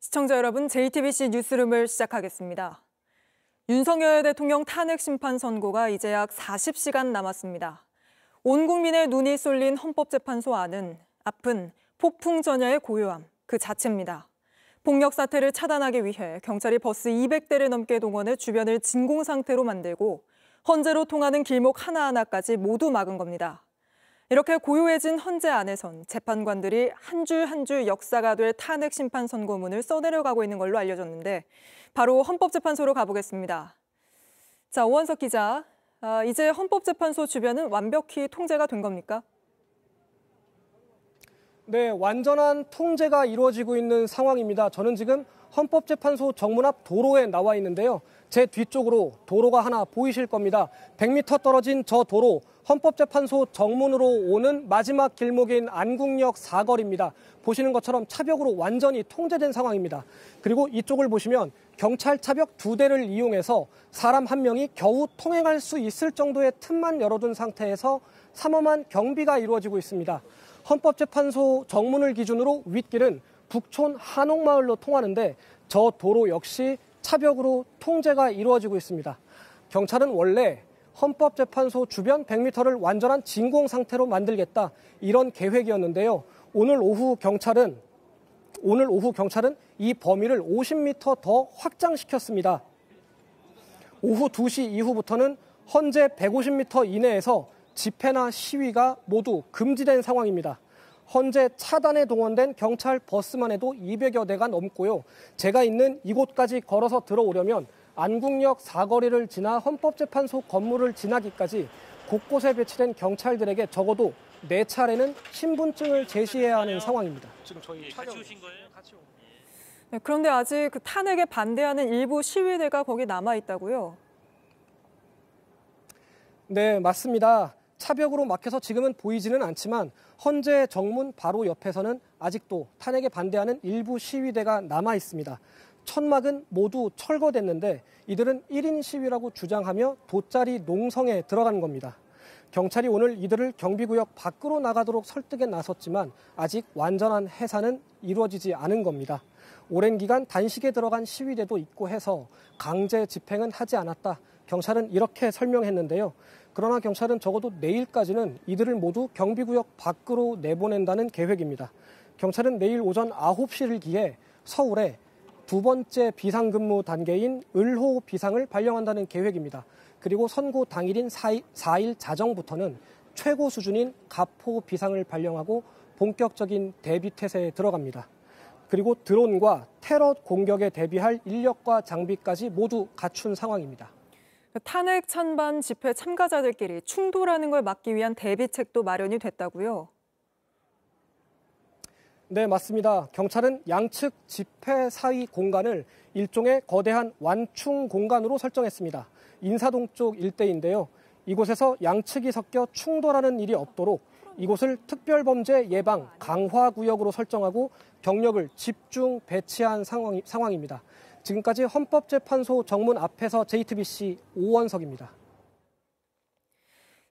시청자 여러분, JTBC 뉴스룸을 시작하겠습니다. 윤석열 대통령 탄핵 심판 선고가 이제 약 40시간 남았습니다. 온 국민의 눈이 쏠린 헌법재판소 안은 앞은 폭풍 전야의 고요함 그 자체입니다. 폭력 사태를 차단하기 위해 경찰이 버스 200대를 넘게 동원해 주변을 진공 상태로 만들고 헌재로 통하는 길목 하나하나까지 모두 막은 겁니다. 이렇게 고요해진 헌재 안에선 재판관들이 한 줄 한 줄 역사가 될 탄핵 심판 선고문을 써내려가고 있는 걸로 알려졌는데 바로 헌법재판소로 가보겠습니다. 자, 오원석 기자, 이제 헌법재판소 주변은 완벽히 통제가 된 겁니까? 네, 완전한 통제가 이루어지고 있는 상황입니다. 저는 지금 헌법재판소 정문 앞 도로에 나와 있는데요. 제 뒤쪽으로 도로가 하나 보이실 겁니다. 100m 떨어진 저 도로, 헌법재판소 정문으로 오는 마지막 길목인 안국역 사거리입니다. 보시는 것처럼 차벽으로 완전히 통제된 상황입니다. 그리고 이쪽을 보시면 경찰 차벽 2대를 이용해서 사람 한 명이 겨우 통행할 수 있을 정도의 틈만 열어둔 상태에서 삼엄한 경비가 이루어지고 있습니다. 헌법재판소 정문을 기준으로 윗길은 북촌 한옥마을로 통하는데 저 도로 역시 차벽으로 통제가 이루어지고 있습니다. 경찰은 원래 헌법재판소 주변 100m를 완전한 진공 상태로 만들겠다 이런 계획이었는데요. 오늘 오후 경찰은 이 범위를 50m 더 확장시켰습니다. 오후 2시 이후부터는 헌재 150m 이내에서 집회나 시위가 모두 금지된 상황입니다. 헌재 차단에 동원된 경찰 버스만 해도 200여 대가 넘고요. 제가 있는 이곳까지 걸어서 들어오려면 안국역 사거리를 지나 헌법재판소 건물을 지나기까지 곳곳에 배치된 경찰들에게 적어도 4차례는 신분증을 제시해야 하는 상황입니다. 지금 저희 같이 오신 거예요? 네, 그런데 아직 그 탄핵에 반대하는 일부 시위대가 거기 남아 있다고요? 네, 맞습니다. 차벽으로 막혀서 지금은 보이지는 않지만 헌재 정문 바로 옆에서는 아직도 탄핵에 반대하는 일부 시위대가 남아 있습니다. 천막은 모두 철거됐는데 이들은 1인 시위라고 주장하며 돗자리 농성에 들어간 겁니다. 경찰이 오늘 이들을 경비구역 밖으로 나가도록 설득에 나섰지만 아직 완전한 해산은 이루어지지 않은 겁니다. 오랜 기간 단식에 들어간 시위대도 있고 해서 강제 집행은 하지 않았다. 경찰은 이렇게 설명했는데요. 그러나 경찰은 적어도 내일까지는 이들을 모두 경비구역 밖으로 내보낸다는 계획입니다. 경찰은 내일 오전 9시를 기해 서울에 두 번째 비상근무 단계인 을호 비상을 발령한다는 계획입니다. 그리고 선고 당일인 4일 자정부터는 최고 수준인 가포 비상을 발령하고 본격적인 대비 태세에 들어갑니다. 그리고 드론과 테러 공격에 대비할 인력과 장비까지 모두 갖춘 상황입니다. 탄핵 찬반 집회 참가자들끼리 충돌하는 걸 막기 위한 대비책도 마련이 됐다고요? 네, 맞습니다. 경찰은 양측 집회 사이 공간을 일종의 거대한 완충 공간으로 설정했습니다. 인사동 쪽 일대인데요. 이곳에서 양측이 섞여 충돌하는 일이 없도록 이곳을 특별범죄 예방 강화 구역으로 설정하고 경력을 집중 배치한 상황입니다. 지금까지 헌법재판소 정문 앞에서 JTBC 오원석입니다.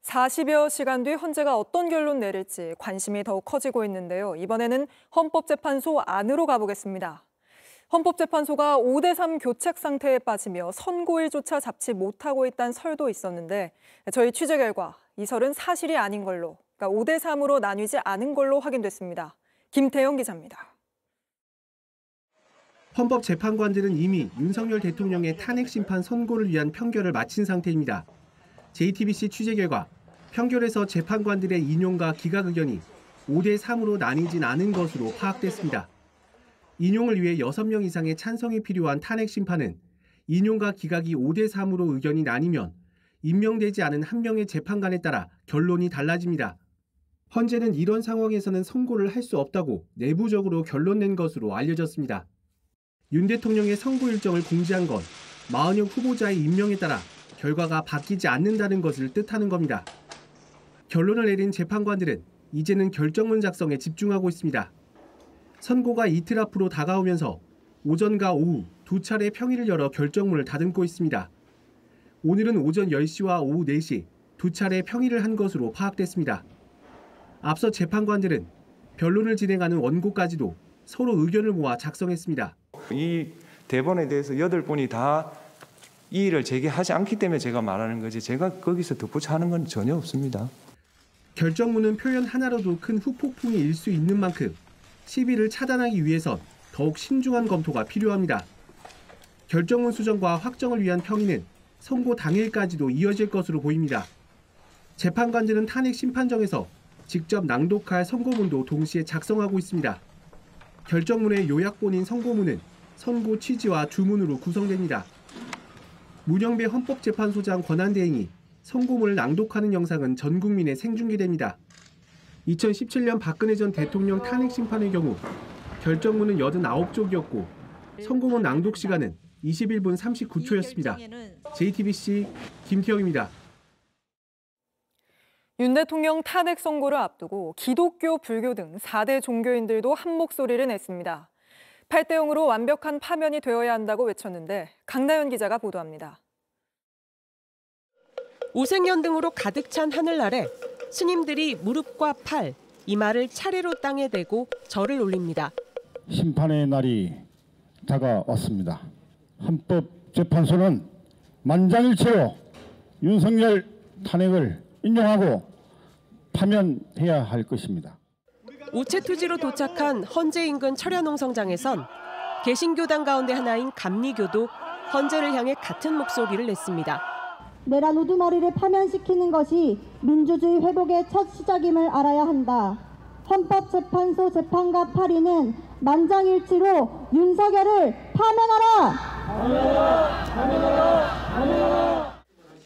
40여 시간 뒤 헌재가 어떤 결론 내릴지 관심이 더욱 커지고 있는데요. 이번에는 헌법재판소 안으로 가보겠습니다. 헌법재판소가 5대3 교책 상태에 빠지며 선고일조차 잡지 못하고 있다는 설도 있었는데 저희 취재 결과 이 설은 사실이 아닌 걸로, 그러니까 5대3으로 나뉘지 않은 걸로 확인됐습니다. 김태영 기자입니다. 헌법재판관들은 이미 윤석열 대통령의 탄핵 심판 선고를 위한 평결을 마친 상태입니다. JTBC 취재 결과 평결에서 재판관들의 인용과 기각 의견이 5대3으로 나뉘진 않은 것으로 파악됐습니다. 인용을 위해 6명 이상의 찬성이 필요한 탄핵 심판은 인용과 기각이 5대3으로 의견이 나뉘면 임명되지 않은 한 명의 재판관에 따라 결론이 달라집니다. 헌재는 이런 상황에서는 선고를 할 수 없다고 내부적으로 결론 낸 것으로 알려졌습니다. 윤 대통령의 선고 일정을 공지한 건 마은혁 후보자의 임명에 따라 결과가 바뀌지 않는다는 것을 뜻하는 겁니다. 결론을 내린 재판관들은 이제는 결정문 작성에 집중하고 있습니다. 선고가 이틀 앞으로 다가오면서 오전과 오후 두 차례 평일을 열어 결정문을 다듬고 있습니다. 오늘은 오전 10시와 오후 4시 두 차례 평일을 한 것으로 파악됐습니다. 앞서 재판관들은 변론을 진행하는 원고까지도 서로 의견을 모아 작성했습니다. 이 대본에 대해서 8분이 다 이의를 제기하지 않기 때문에 제가 말하는 거지 제가 거기서 덧붙여하는 건 전혀 없습니다. 결정문은 표현 하나로도 큰 후폭풍이 일 수 있는 만큼 시비를 차단하기 위해선 더욱 신중한 검토가 필요합니다. 결정문 수정과 확정을 위한 평의는 선고 당일까지도 이어질 것으로 보입니다. 재판관들은 탄핵 심판정에서 직접 낭독할 선고문도 동시에 작성하고 있습니다. 결정문의 요약본인 선고문은 선고 취지와 주문으로 구성됩니다. 문영배 헌법재판소장 권한대행이 선고문을 낭독하는 영상은 전 국민에 생중계됩니다. 2017년 박근혜 전 대통령 탄핵 심판의 경우 결정문은 89쪽이었고 선고문 낭독 시간은 21분 39초였습니다. JTBC 김태형입니다. 윤 대통령 탄핵 선고를 앞두고 기독교, 불교 등 4대 종교인들도 한 목소리를 냈습니다. 8대0으로 완벽한 파면이 되어야 한다고 외쳤는데 강나연 기자가 보도합니다. 오색연 등으로 가득 찬 하늘 아래 스님들이 무릎과 팔, 이마를 차례로 땅에 대고 절을 올립니다. 심판의 날이 다가왔습니다. 헌법재판소는 만장일치로 윤석열 탄핵을 인용하고 파면해야 할 것입니다. 우체투지로 도착한 헌재 인근 철야농성장에선 개신교단 가운데 하나인 감리교도 헌재를 향해 같은 목소리를 냈습니다. 내란 우두머리를 파면시키는 것이 민주주의 회복의 첫 시작임을 알아야 한다. 헌법재판소 재판관 8인은 만장일치로 윤석열을 파면하라!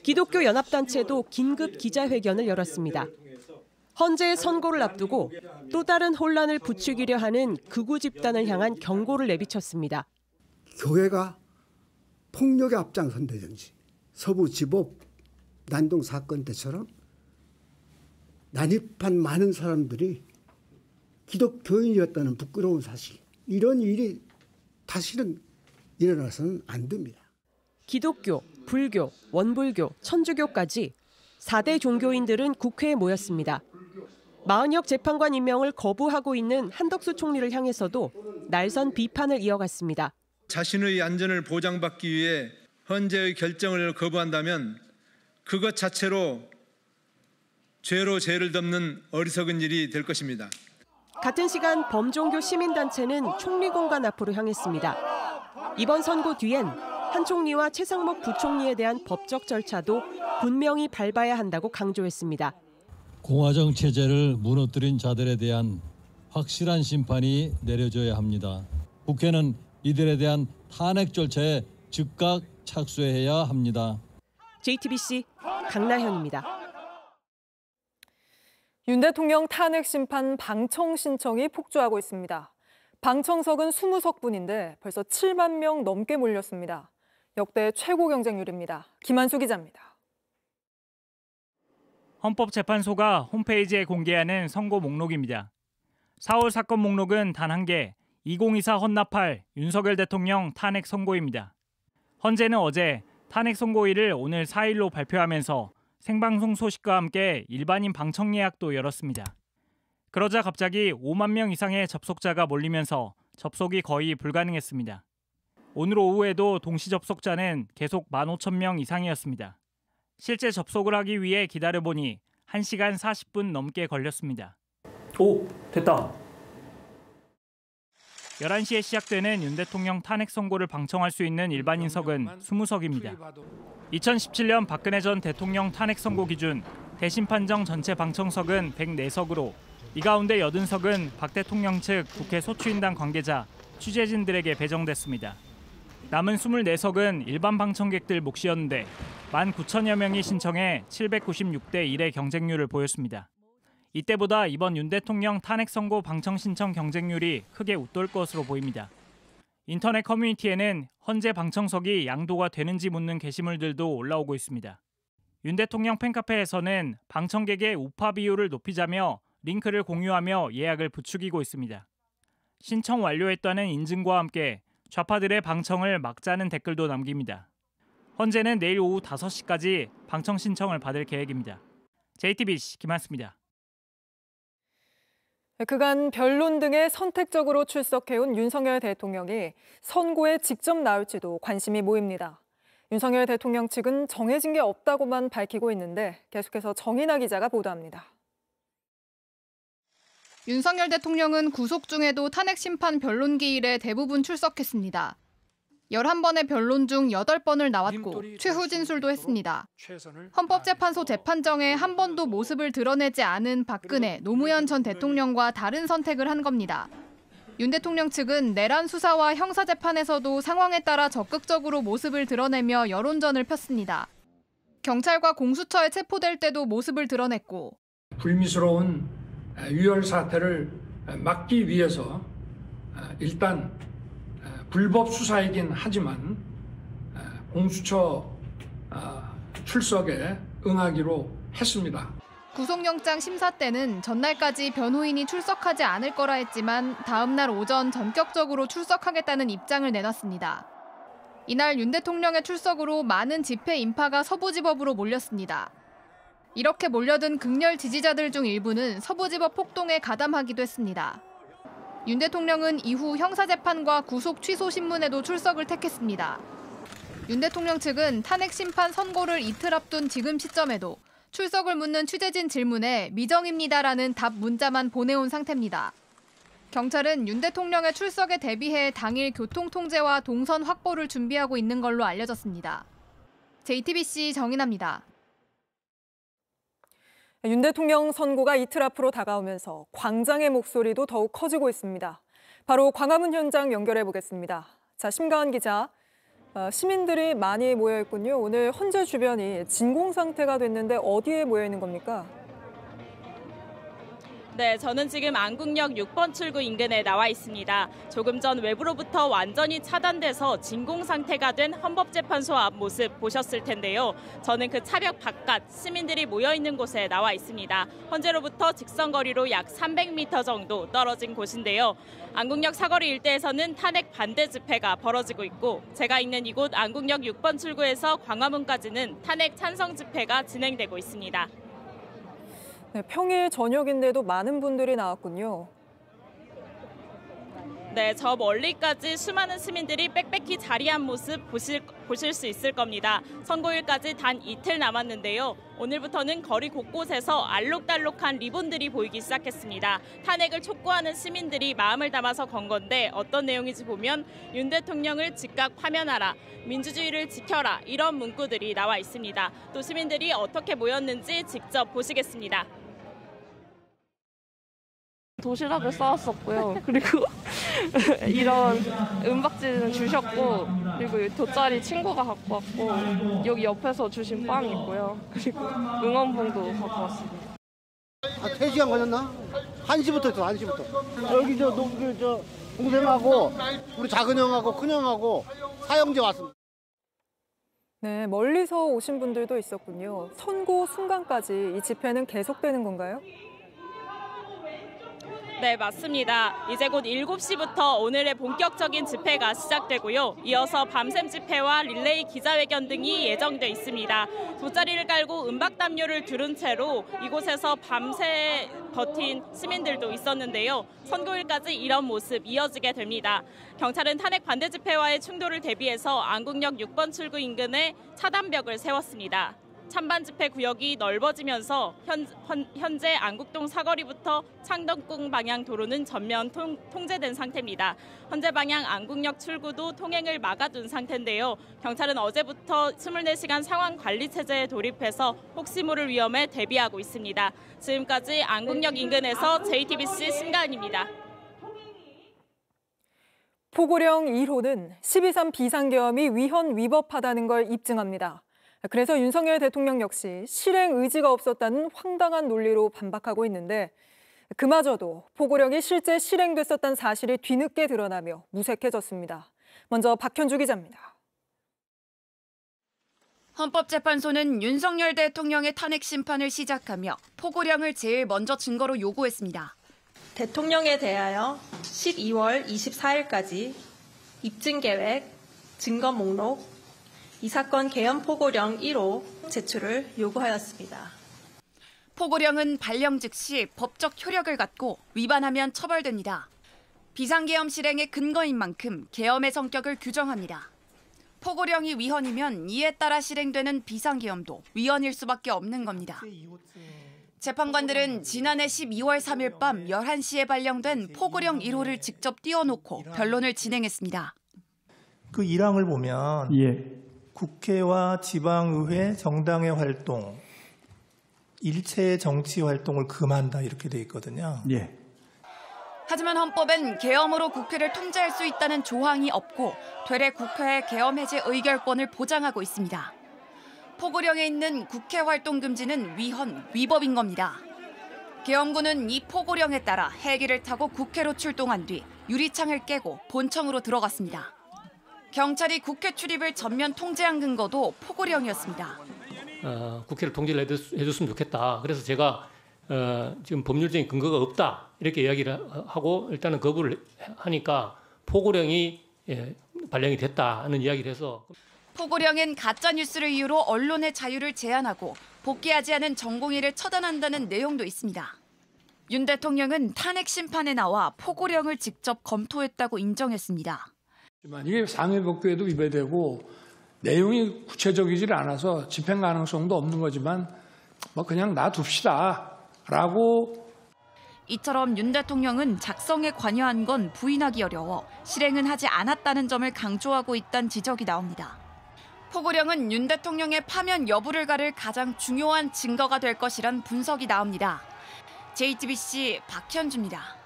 기독교 연합단체도 긴급 기자회견을 열었습니다. 헌재의 선고를 앞두고 또 다른 혼란을 부추기려 하는 극우 집단을 향한 경고를 내비쳤습니다. 교회가 폭력에 앞장선다든지 서부 지법 난동 사건 때처럼 난입한 많은 사람들이 기독교인이었다는 부끄러운 사실, 이런 일이 다시는 일어나서는 안 됩니다. 기독교, 불교, 원불교, 천주교까지 4대 종교인들은 국회에 모였습니다. 마은혁 재판관 임명을 거부하고 있는 한덕수 총리를 향해서도 날선 비판을 이어갔습니다. 자신의 안전을 보장받기 위해 헌재의 결정을 거부한다면 그것 자체로 죄로 죄를 덮는 어리석은 일이 될 것입니다. 같은 시간 범종교 시민단체는 총리 공간 앞으로 향했습니다. 이번 선고 뒤엔 한 총리와 최상목 부총리에 대한 법적 절차도 분명히 밟아야 한다고 강조했습니다. 공화정 체제를 무너뜨린 자들에 대한 확실한 심판이 내려져야 합니다. 국회는 이들에 대한 탄핵 절차에 즉각 착수해야 합니다. JTBC 강나현입니다. 윤 대통령 탄핵 심판 방청 신청이 폭주하고 있습니다. 방청석은 20석뿐인데 벌써 7만 명 넘게 몰렸습니다. 역대 최고 경쟁률입니다. 김한수 기자입니다. 헌법재판소가 홈페이지에 공개하는 선고 목록입니다. 4월 사건 목록은 단 한 개, 2024 헌납할 윤석열 대통령 탄핵 선고입니다. 헌재는 어제 탄핵 선고일을 오늘 4일로 발표하면서 생방송 소식과 함께 일반인 방청 예약도 열었습니다. 그러자 갑자기 5만 명 이상의 접속자가 몰리면서 접속이 거의 불가능했습니다. 오늘 오후에도 동시 접속자는 계속 15,000명 이상이었습니다. 실제 접속을 하기 위해 기다려보니 1시간 40분 넘게 걸렸습니다. 오, 됐다. 11시에 시작되는 윤 대통령 탄핵 선고를 방청할 수 있는 일반인석은 20석입니다. 2017년 박근혜 전 대통령 탄핵 선고 기준 대심판정 전체 방청석은 104석으로 이 가운데 80석은 박 대통령 측 국회 소추인단 관계자, 취재진들에게 배정됐습니다. 남은 24석은 일반 방청객들 몫이었는데 19,000여 명이 신청해 796대 1의 경쟁률을 보였습니다. 이때보다 이번 윤 대통령 탄핵 선고 방청 신청 경쟁률이 크게 웃돌 것으로 보입니다. 인터넷 커뮤니티에는 헌재 방청석이 양도가 되는지 묻는 게시물들도 올라오고 있습니다. 윤 대통령 팬카페에서는 방청객의 우파 비율을 높이자며 링크를 공유하며 예약을 부추기고 있습니다. 신청 완료했다는 인증과 함께 좌파들의 방청을 막자는 댓글도 남깁니다. 헌재는 내일 오후 5시까지 방청 신청을 받을 계획입니다. JTBC 김한수입니다. 그간 변론 등에 선택적으로 출석해온 윤석열 대통령이 선고에 직접 나올지도 관심이 모입니다. 윤석열 대통령 측은 정해진 게 없다고만 밝히고 있는데 계속해서 정인아 기자가 보도합니다. 윤석열 대통령은 구속 중에도 탄핵 심판 변론 기일에 대부분 출석했습니다. 11번의 변론 중 8번을 나왔고 최후 진술도 했습니다. 헌법재판소 재판정에 한 번도 모습을 드러내지 않은 박근혜, 노무현 전 대통령과 다른 선택을 한 겁니다. 윤 대통령 측은 내란 수사와 형사재판에서도 상황에 따라 적극적으로 모습을 드러내며 여론전을 폈습니다. 경찰과 공수처에 체포될 때도 모습을 드러냈고 불미스러운 유혈 사태를 막기 위해서 일단 불법 수사이긴 하지만 공수처 출석에 응하기로 했습니다. 구속영장 심사 때는 전날까지 변호인이 출석하지 않을 거라 했지만 다음 날 오전 전격적으로 출석하겠다는 입장을 내놨습니다. 이날 윤 대통령의 출석으로 많은 집회 인파가 서부지법으로 몰렸습니다. 이렇게 몰려든 극렬 지지자들 중 일부는 서부지법 폭동에 가담하기도 했습니다. 윤 대통령은 이후 형사재판과 구속 취소 신문에도 출석을 택했습니다. 윤 대통령 측은 탄핵 심판 선고를 이틀 앞둔 지금 시점에도 출석을 묻는 취재진 질문에 미정입니다라는 답 문자만 보내온 상태입니다. 경찰은 윤 대통령의 출석에 대비해 당일 교통통제와 동선 확보를 준비하고 있는 걸로 알려졌습니다. JTBC 정인아입니다. 윤 대통령 선고가 이틀 앞으로 다가오면서 광장의 목소리도 더욱 커지고 있습니다. 바로 광화문 현장 연결해 보겠습니다. 자, 심가은 기자. 시민들이 많이 모여 있군요. 오늘 헌재 주변이 진공 상태가 됐는데 어디에 모여 있는 겁니까? 네, 저는 지금 안국역 6번 출구 인근에 나와 있습니다. 조금 전 외부로부터 완전히 차단돼서 진공 상태가 된 헌법재판소 앞 모습 보셨을 텐데요. 저는 그 차벽 바깥 시민들이 모여 있는 곳에 나와 있습니다. 헌재로부터 직선거리로 약 300m 정도 떨어진 곳인데요. 안국역 사거리 일대에서는 탄핵 반대 집회가 벌어지고 있고 제가 있는 이곳 안국역 6번 출구에서 광화문까지는 탄핵 찬성 집회가 진행되고 있습니다. 네, 평일 저녁인데도 많은 분들이 나왔군요. 네, 저 멀리까지 수많은 시민들이 빽빽히 자리한 모습 보실 수 있을 겁니다. 선고일까지 단 이틀 남았는데요. 오늘부터는 거리 곳곳에서 알록달록한 리본들이 보이기 시작했습니다. 탄핵을 촉구하는 시민들이 마음을 담아서 건 건데 어떤 내용인지 보면 윤 대통령을 즉각 파면하라, 민주주의를 지켜라 이런 문구들이 나와 있습니다. 또 시민들이 어떻게 모였는지 직접 보시겠습니다. 도시락을 싸왔었고요. 그리고 이런 은박지는 주셨고, 그리고 돗자리 친구가 갖고 왔고, 여기 옆에서 주신 빵이 있고요. 그리고 응원봉도 갖고 왔습니다. 3시간 걸렸나? 1시부터 했어, 1시부터. 여기 저 동생하고 우리 작은 형하고 큰 형하고 사형제 왔습니다. 네, 멀리서 오신 분들도 있었군요. 선고 순간까지 이 집회는 계속되는 건가요? 네, 맞습니다. 이제 곧 7시부터 오늘의 본격적인 집회가 시작되고요. 이어서 밤샘 집회와 릴레이 기자회견 등이 예정돼 있습니다. 돗자리를 깔고 음박담요를 두른 채로 이곳에서 밤새 버틴 시민들도 있었는데요. 선고일까지 이런 모습 이어지게 됩니다. 경찰은 탄핵 반대 집회와의 충돌을 대비해서 안국역 6번 출구 인근에 차단벽을 세웠습니다. 찬반 집회 구역이 넓어지면서 현재 안국동 사거리부터 창덕궁 방향 도로는 전면 통제된 상태입니다. 현재 방향 안국역 출구도 통행을 막아둔 상태인데요. 경찰은 어제부터 24시간 상황 관리 체제에 돌입해서 혹시 모를 위험에 대비하고 있습니다. 지금까지 안국역 인근에서 JTBC 심가은입니다. 포고령 1호는 12.3 비상계엄이 위헌 위법하다는 걸 입증합니다. 그래서 윤석열 대통령 역시 실행 의지가 없었다는 황당한 논리로 반박하고 있는데 그마저도 포고령이 실제 실행됐었다는 사실이 뒤늦게 드러나며 무색해졌습니다. 먼저 박현주 기자입니다. 헌법재판소는 윤석열 대통령의 탄핵 심판을 시작하며 포고령을 제일 먼저 증거로 요구했습니다. 대통령에 대하여 12월 24일까지 입증계획, 증거 목록, 이 사건 개헌 포고령 1호 제출을 요구하였습니다. 포고령은 발령 즉시 법적 효력을 갖고 위반하면 처벌됩니다. 비상계엄 실행의 근거인 만큼 계엄의 성격을 규정합니다. 포고령이 위헌이면 이에 따라 실행되는 비상계엄도 위헌일 수밖에 없는 겁니다. 재판관들은 지난해 12월 3일 밤 11시에 발령된 포고령 1호를 직접 띄워놓고 변론을 진행했습니다. 그 1항을 보면 국회와 지방의회 정당의 활동, 일체의 정치 활동을 금한다 이렇게 돼 있거든요. 하지만 헌법엔 계엄으로 국회를 통제할 수 있다는 조항이 없고 되레 국회의 계엄 해제 의결권을 보장하고 있습니다. 포고령에 있는 국회 활동 금지는 위헌, 위법인 겁니다. 계엄군은 이 포고령에 따라 헬기를 타고 국회로 출동한 뒤 유리창을 깨고 본청으로 들어갔습니다. 경찰이 국회 출입을 전면 통제한 근거도 포고령이었습니다. 국회를 통제를 해줬으면 좋겠다. 그래서 제가 지금 법률적인 근거가 없다 이렇게 이야기를 하고 일단은 거부를 하니까 포고령이 발령이 됐다는 이야기를 해서 포고령은 가짜뉴스를 이유로 언론의 자유를 제한하고 복귀하지 않은 전공의를 처단한다는 내용도 있습니다. 윤 대통령은 탄핵 심판에 나와 포고령을 직접 검토했다고 인정했습니다. 이게 상해법규에도 위배되고 내용이 구체적이질 않아서 집행 가능성도 없는 거지만 그냥 놔둡시다라고. 이처럼 윤 대통령은 작성에 관여한 건 부인하기 어려워 실행은 하지 않았다는 점을 강조하고 있다는 지적이 나옵니다. 포고령은 윤 대통령의 파면 여부를 가를 가장 중요한 증거가 될 것이란 분석이 나옵니다. JTBC 박현주입니다.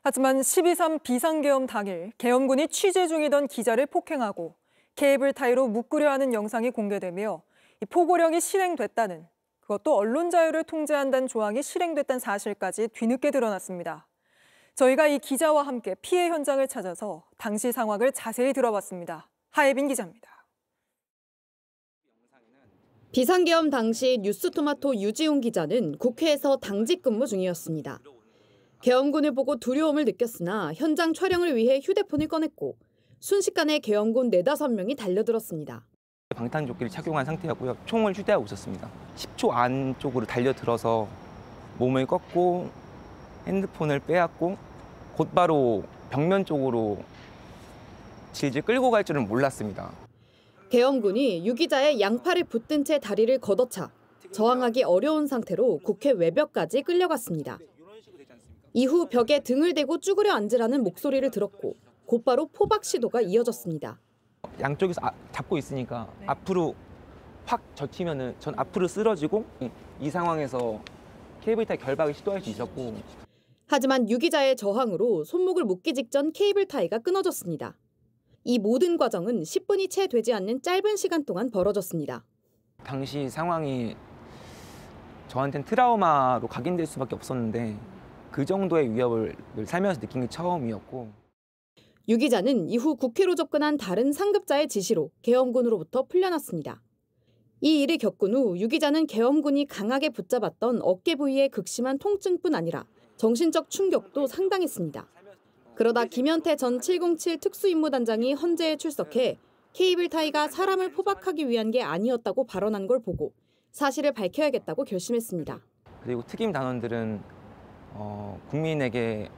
하지만 12.3 비상계엄 당일 계엄군이 취재 중이던 기자를 폭행하고 케이블 타이로 묶으려 하는 영상이 공개되며 이 포고령이 실행됐다는, 그것도 언론 자유를 통제한다는 조항이 실행됐다는 사실까지 뒤늦게 드러났습니다. 저희가 이 기자와 함께 피해 현장을 찾아서 당시 상황을 자세히 들어봤습니다. 하예빈 기자입니다. 비상계엄 당시 뉴스토마토 유지용 기자는 국회에서 당직 근무 중이었습니다. 계엄군을 보고 두려움을 느꼈으나 현장 촬영을 위해 휴대폰을 꺼냈고 순식간에 계엄군 4-5명이 달려들었습니다. 방탄조끼를 착용한 상태였고요. 총을 휴대하고 있었습니다. 10초 안쪽으로 달려들어서 몸을 꺾고 핸드폰을 빼앗고 곧바로 벽면 쪽으로 질질 끌고 갈 줄은 몰랐습니다. 계엄군이 유 기자의 양팔을 붙든 채 다리를 걷어차 저항하기 어려운 상태로 국회 외벽까지 끌려갔습니다. 이후 벽에 등을 대고 쭈그려 앉으라는 목소리를 들었고 곧바로 포박 시도가 이어졌습니다. 양쪽에서 잡고 있으니까 앞으로 확 젖히면은 전 앞으로 쓰러지고 이 상황에서 케이블타이 결박을 시도할 수 있었고. 하지만 유 기자의 저항으로 손목을 묶기 직전 케이블 타이가 끊어졌습니다. 이 모든 과정은 10분이 채 되지 않는 짧은 시간 동안 벌어졌습니다. 당시 상황이 저한테는 트라우마로 각인될 수밖에 없었는데 그 정도의 위협을 살면서 느낀 게 처음이었고. 유 기자는 이후 국회로 접근한 다른 상급자의 지시로 계엄군으로부터 풀려났습니다. 이 일을 겪은 후 유 기자는 계엄군이 강하게 붙잡았던 어깨 부위의 극심한 통증뿐 아니라 정신적 충격도 상당했습니다. 그러다 김현태 전 707 특수임무단장이 헌재에 출석해 케이블 타이가 사람을 포박하기 위한 게 아니었다고 발언한 걸 보고 사실을 밝혀야겠다고 결심했습니다. 그리고 특임 단원들은 국민에게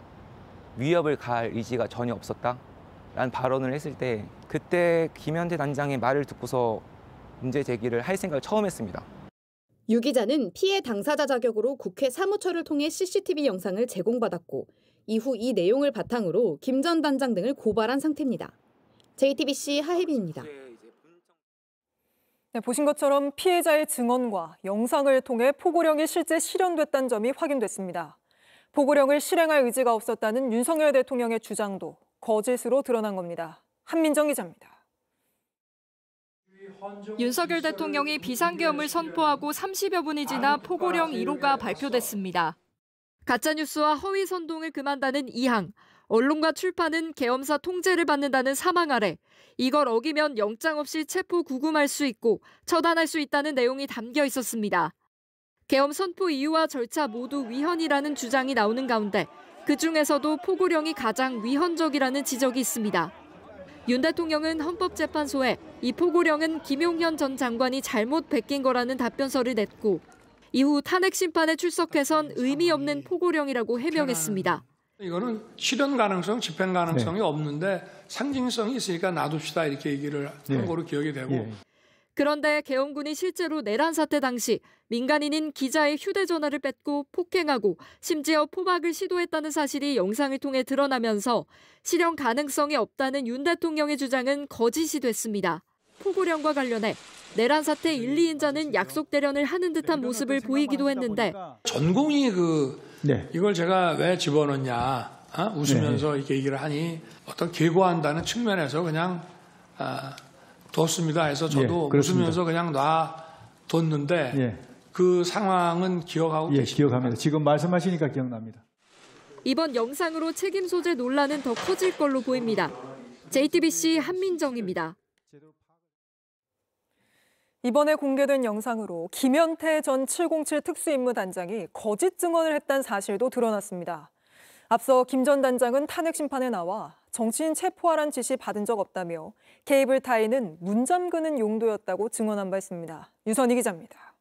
위협을 가할 의지가 전혀 없었다라는 발언을 했을 때 그때 김현태 단장의 말을 듣고서 문제 제기를 할 생각을 처음 했습니다. 유 기자는 피해 당사자 자격으로 국회 사무처를 통해 CCTV 영상을 제공받았고 이후 이 내용을 바탕으로 김 전 단장 등을 고발한 상태입니다. JTBC 하혜빈입니다. 네, 보신 것처럼 피해자의 증언과 영상을 통해 포고령이 실제 실현됐다는 점이 확인됐습니다. 포고령을 실행할 의지가 없었다는 윤석열 대통령의 주장도 거짓으로 드러난 겁니다. 한민정 기자입니다. 윤석열 대통령이 비상계엄을 선포하고 30여 분이 지나 포고령 1호가 발표됐습니다. 가짜뉴스와 허위 선동을 금한다는 2항, 언론과 출판은 계엄사 통제를 받는다는 3항 아래 이걸 어기면 영장 없이 체포 구금할 수 있고 처단할 수 있다는 내용이 담겨 있었습니다. 계엄 선포 이유와 절차 모두 위헌이라는 주장이 나오는 가운데 그중에서도 포고령이 가장 위헌적이라는 지적이 있습니다. 윤 대통령은 헌법재판소에 이 포고령은 김용현 전 장관이 잘못 베낀 거라는 답변서를 냈고 이후 탄핵 심판에 출석해선 의미 없는 포고령이라고 해명했습니다. 이거는 실현 가능성, 집행 가능성이 없는데 상징성이 있으니까 놔둡시다 이렇게 얘기를 한 거로 기억이 되고. 그런데 계엄군이 실제로 내란 사태 당시 민간인인 기자의 휴대전화를 뺏고 폭행하고 심지어 포박을 시도했다는 사실이 영상을 통해 드러나면서 실현 가능성이 없다는 윤 대통령의 주장은 거짓이 됐습니다. 포고령과 관련해 내란 사태 1, 2인자는 약속 대련을 하는 듯한 모습을 보이기도 했는데 전공이 이걸 제가 왜 집어넣냐 웃으면서 이렇게 얘기를 하니 어떤 계고한다는 측면에서 그냥 뒀습니다 해서 저도 웃으면서 그냥 놔뒀는데 그 상황은 기억하고 계십니다. 기억합니다. 지금 말씀하시니까 기억납니다. 이번 영상으로 책임 소재 논란은 더 커질 걸로 보입니다. JTBC 한민정입니다. 이번에 공개된 영상으로 김현태 전 707 특수임무단장이 거짓 증언을 했다는 사실도 드러났습니다. 앞서 김 전 단장은 탄핵 심판에 나와 정치인 체포하란 지시 받은 적 없다며 케이블 타이는 문 잠그는 용도였다고 증언한 바 있습니다. 유선희 기자입니다.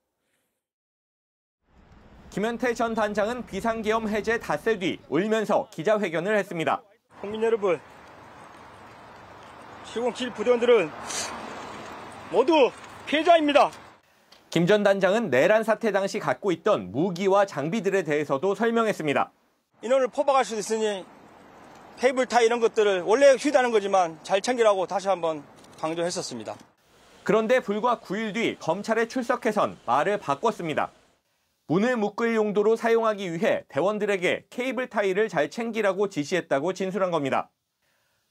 김현태 전 단장은 비상계엄 해제 닷새 뒤 울면서 기자회견을 했습니다. 국민 여러분, 707 부대원들은 모두 피해자입니다. 김 전 단장은 내란 사태 당시 갖고 있던 무기와 장비들에 대해서도 설명했습니다. 인원을 포박할 수도 있으니 케이블 타이 이런 것들을 원래 휴대하는 거지만 잘 챙기라고 다시 한번 강조했었습니다. 그런데 불과 9일 뒤 검찰에 출석해선 말을 바꿨습니다. 문을 묶을 용도로 사용하기 위해 대원들에게 케이블 타이를 잘 챙기라고 지시했다고 진술한 겁니다.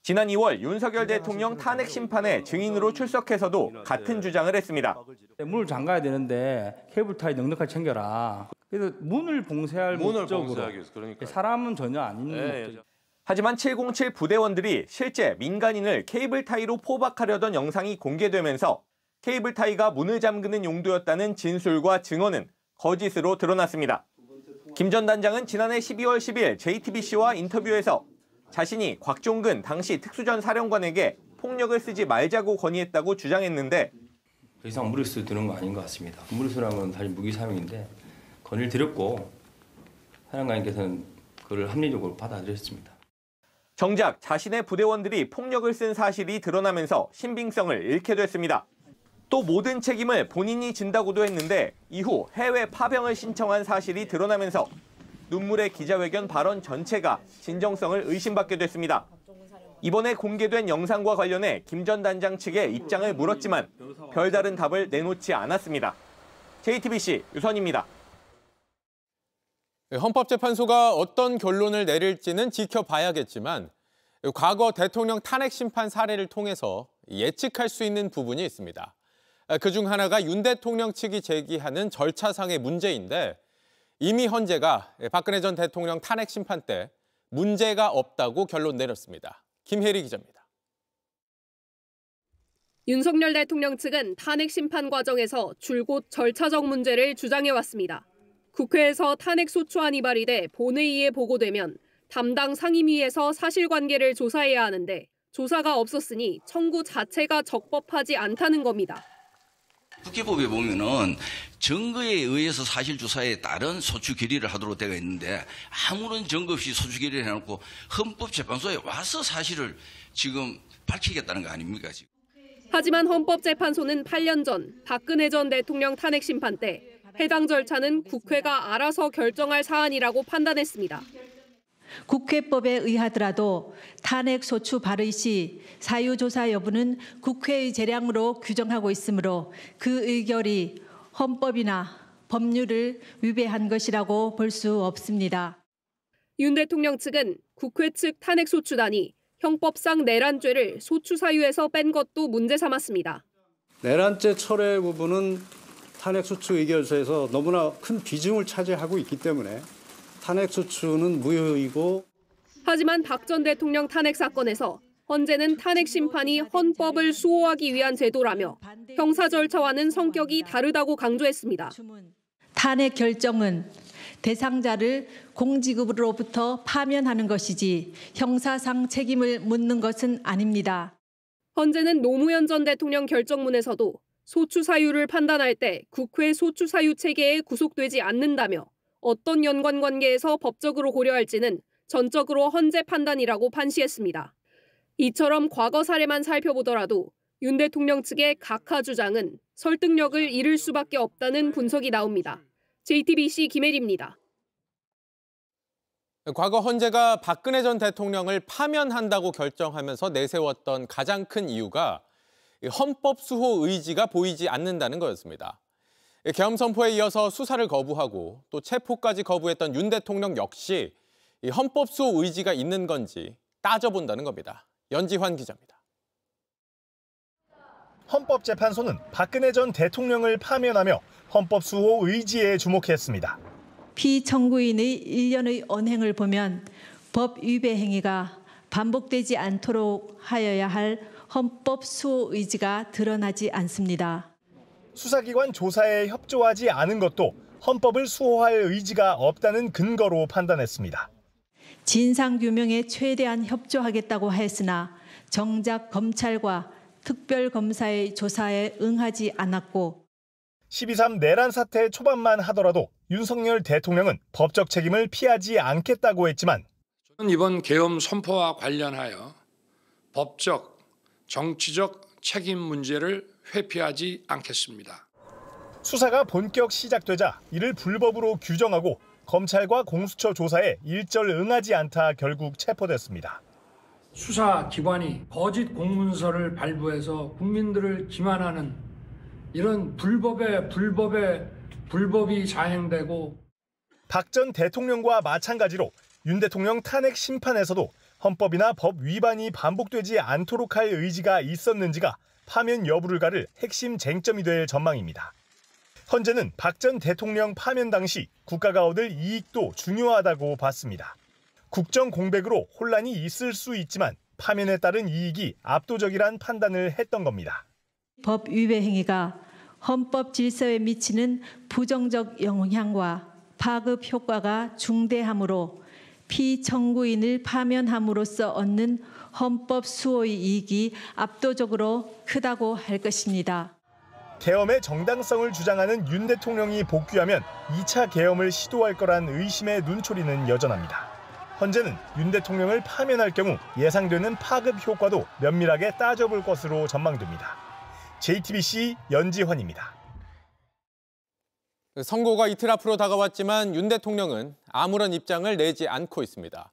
지난 2월 윤석열 대통령 탄핵 심판에 증인으로 출석해서도 같은 주장을 했습니다. 문을 잠가야 되는데 케이블 타이 넉넉하게 챙겨라. 그래서 문을 봉쇄할 목적으로 사람은 전혀 아닌 목적. 하지만 707 부대원들이 실제 민간인을 케이블 타이로 포박하려던 영상이 공개되면서 케이블 타이가 문을 잠그는 용도였다는 진술과 증언은 거짓으로 드러났습니다. 김 전 단장은 지난해 12월 10일 JTBC와 인터뷰에서 자신이 곽종근 당시 특수전 사령관에게 폭력을 쓰지 말자고 건의했다고 주장했는데 더 이상 무리수 드는 거 아닌 것 같습니다. 무리수라면 사실 무기 사용인데 건의를 드렸고 사령관님께서는 그걸 합리적으로 받아들였습니다. 정작 자신의 부대원들이 폭력을 쓴 사실이 드러나면서 신빙성을 잃게 됐습니다. 또 모든 책임을 본인이 진다고도 했는데 이후 해외 파병을 신청한 사실이 드러나면서 눈물의 기자회견 발언 전체가 진정성을 의심받게 됐습니다. 이번에 공개된 영상과 관련해 김 전 단장 측의 입장을 물었지만 별다른 답을 내놓지 않았습니다. JTBC 유선입니다. 헌법재판소가 어떤 결론을 내릴지는 지켜봐야겠지만 과거 대통령 탄핵 심판 사례를 통해서 예측할 수 있는 부분이 있습니다. 그중 하나가 윤 대통령 측이 제기하는 절차상의 문제인데 이미 헌재가 박근혜 전 대통령 탄핵 심판 때 문제가 없다고 결론 내렸습니다. 김혜리 기자입니다. 윤석열 대통령 측은 탄핵 심판 과정에서 줄곧 절차적 문제를 주장해왔습니다. 국회에서 탄핵소추안이 발의돼 본회의에 보고되면 담당 상임위에서 사실관계를 조사해야 하는데 조사가 없었으니 청구 자체가 적법하지 않다는 겁니다. 국회법에 보면은 증거에 의해서 사실조사에 따른 소추 결의를 하도록 되어 있는데 아무런 증거 없이 소추 결의를 해놓고 헌법재판소에 와서 사실을 지금 밝히겠다는 거 아닙니까? 지금. 하지만 헌법재판소는 8년 전 박근혜 전 대통령 탄핵 심판 때 해당 절차는 국회가 알아서 결정할 사안이라고 판단했습니다. 국회법에 의하더라도 탄핵소추 발의 시 사유조사 여부는 국회의 재량으로 규정하고 있으므로 그 의결이 헌법이나 법률을 위배한 것이라고 볼 수 없습니다. 윤 대통령 측은 국회 측 탄핵소추단이 형법상 내란죄를 소추 사유에서 뺀 것도 문제 삼았습니다. 내란죄 철회 부분은 탄핵소추 의결서에서 너무나 큰 비중을 차지하고 있기 때문에 탄핵소추는 무효이고. 하지만 박 전 대통령 탄핵 사건에서 헌재는 탄핵 심판이 헌법을 수호하기 위한 제도라며 형사 절차와는 성격이 다르다고 강조했습니다. 탄핵 결정은 대상자를 공직으로부터 파면하는 것이지 형사상 책임을 묻는 것은 아닙니다. 헌재는 노무현 전 대통령 결정문에서도 소추 사유를 판단할 때 국회 소추 사유 체계에 구속되지 않는다며 어떤 연관 관계에서 법적으로 고려할지는 전적으로 헌재 판단이라고 판시했습니다. 이처럼 과거 사례만 살펴보더라도 윤 대통령 측의 각하 주장은 설득력을 잃을 수밖에 없다는 분석이 나옵니다. JTBC 김혜리입니다. 과거 헌재가 박근혜 전 대통령을 파면한다고 결정하면서 내세웠던 가장 큰 이유가 헌법 수호 의지가 보이지 않는다는 거였습니다. 계엄 선포에 이어서 수사를 거부하고 또 체포까지 거부했던 윤 대통령 역시 헌법 수호 의지가 있는 건지 따져본다는 겁니다. 연지환 기자입니다. 헌법재판소는 박근혜 전 대통령을 파면하며 헌법 수호 의지에 주목했습니다. 피청구인의 일련의 언행을 보면 법 위배 행위가 반복되지 않도록 하여야 할 헌법 수호 의지가 드러나지 않습니다. 수사기관 조사에 협조하지 않은 것도 헌법을 수호할 의지가 없다는 근거로 판단했습니다. 진상규명에 최대한 협조하겠다고 했으나 정작 검찰과 특별검사의 조사에 응하지 않았고 12.3 내란 사태 초반만 하더라도 윤석열 대통령은 법적 책임을 피하지 않겠다고 했지만 저는 이번 계엄 선포와 관련하여 법적, 정치적 책임 문제를 회피하지 않겠습니다. 수사가 본격 시작되자 이를 불법으로 규정하고 검찰과 공수처 조사에 일절 응하지 않다 결국 체포됐습니다. 수사기관이 거짓 공문서를 발부해서 국민들을 기만하는 이런 불법이 자행되고 박 전 대통령과 마찬가지로 윤 대통령 탄핵 심판에서도 헌법이나 법 위반이 반복되지 않도록 할 의지가 있었는지가 파면 여부를 가를 핵심 쟁점이 될 전망입니다. 헌재는 박 전 대통령 파면 당시 국가가 얻을 이익도 중요하다고 봤습니다. 국정 공백으로 혼란이 있을 수 있지만 파면에 따른 이익이 압도적이란 판단을 했던 겁니다. 법 위배 행위가 헌법 질서에 미치는 부정적 영향과 파급 효과가 중대하므로 피청구인을 파면함으로써 얻는 헌법 수호의 이익이 압도적으로 크다고 할 것입니다. 계엄의 정당성을 주장하는 윤 대통령이 복귀하면 2차 계엄을 시도할 거란 의심의 눈초리는 여전합니다. 헌재는 윤 대통령을 파면할 경우 예상되는 파급 효과도 면밀하게 따져볼 것으로 전망됩니다. JTBC 연지환입니다. 선고가 이틀 앞으로 다가왔지만 윤 대통령은 아무런 입장을 내지 않고 있습니다.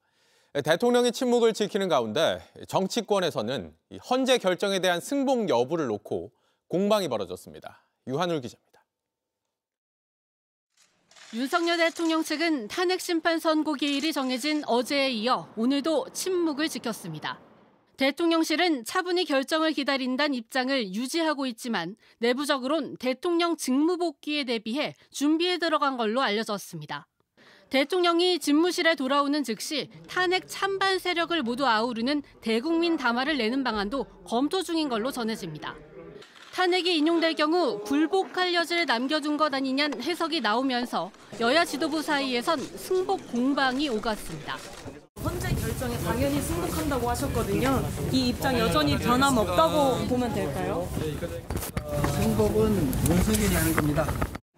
대통령의 침묵을 지키는 가운데 정치권에서는 헌재 결정에 대한 승복 여부를 놓고 공방이 벌어졌습니다. 유한울 기자입니다. 윤석열 대통령 측은 탄핵 심판 선고 기일이 정해진 어제에 이어 오늘도 침묵을 지켰습니다. 대통령실은 차분히 결정을 기다린다는 입장을 유지하고 있지만 내부적으론 대통령 직무 복귀에 대비해 준비에 들어간 걸로 알려졌습니다. 대통령이 집무실에 돌아오는 즉시 탄핵 찬반 세력을 모두 아우르는 대국민 담화를 내는 방안도 검토 중인 걸로 전해집니다. 탄핵이 인용될 경우 굴복할 여지를 남겨둔 것 아니냐는 해석이 나오면서 여야 지도부 사이에선 승복 공방이 오갔습니다. 헌재 결정에 당연히 승복한다고 하셨거든요. 이 입장 여전히 변함없다고 보면 될까요? 승복은 윤석열이 하는 겁니다.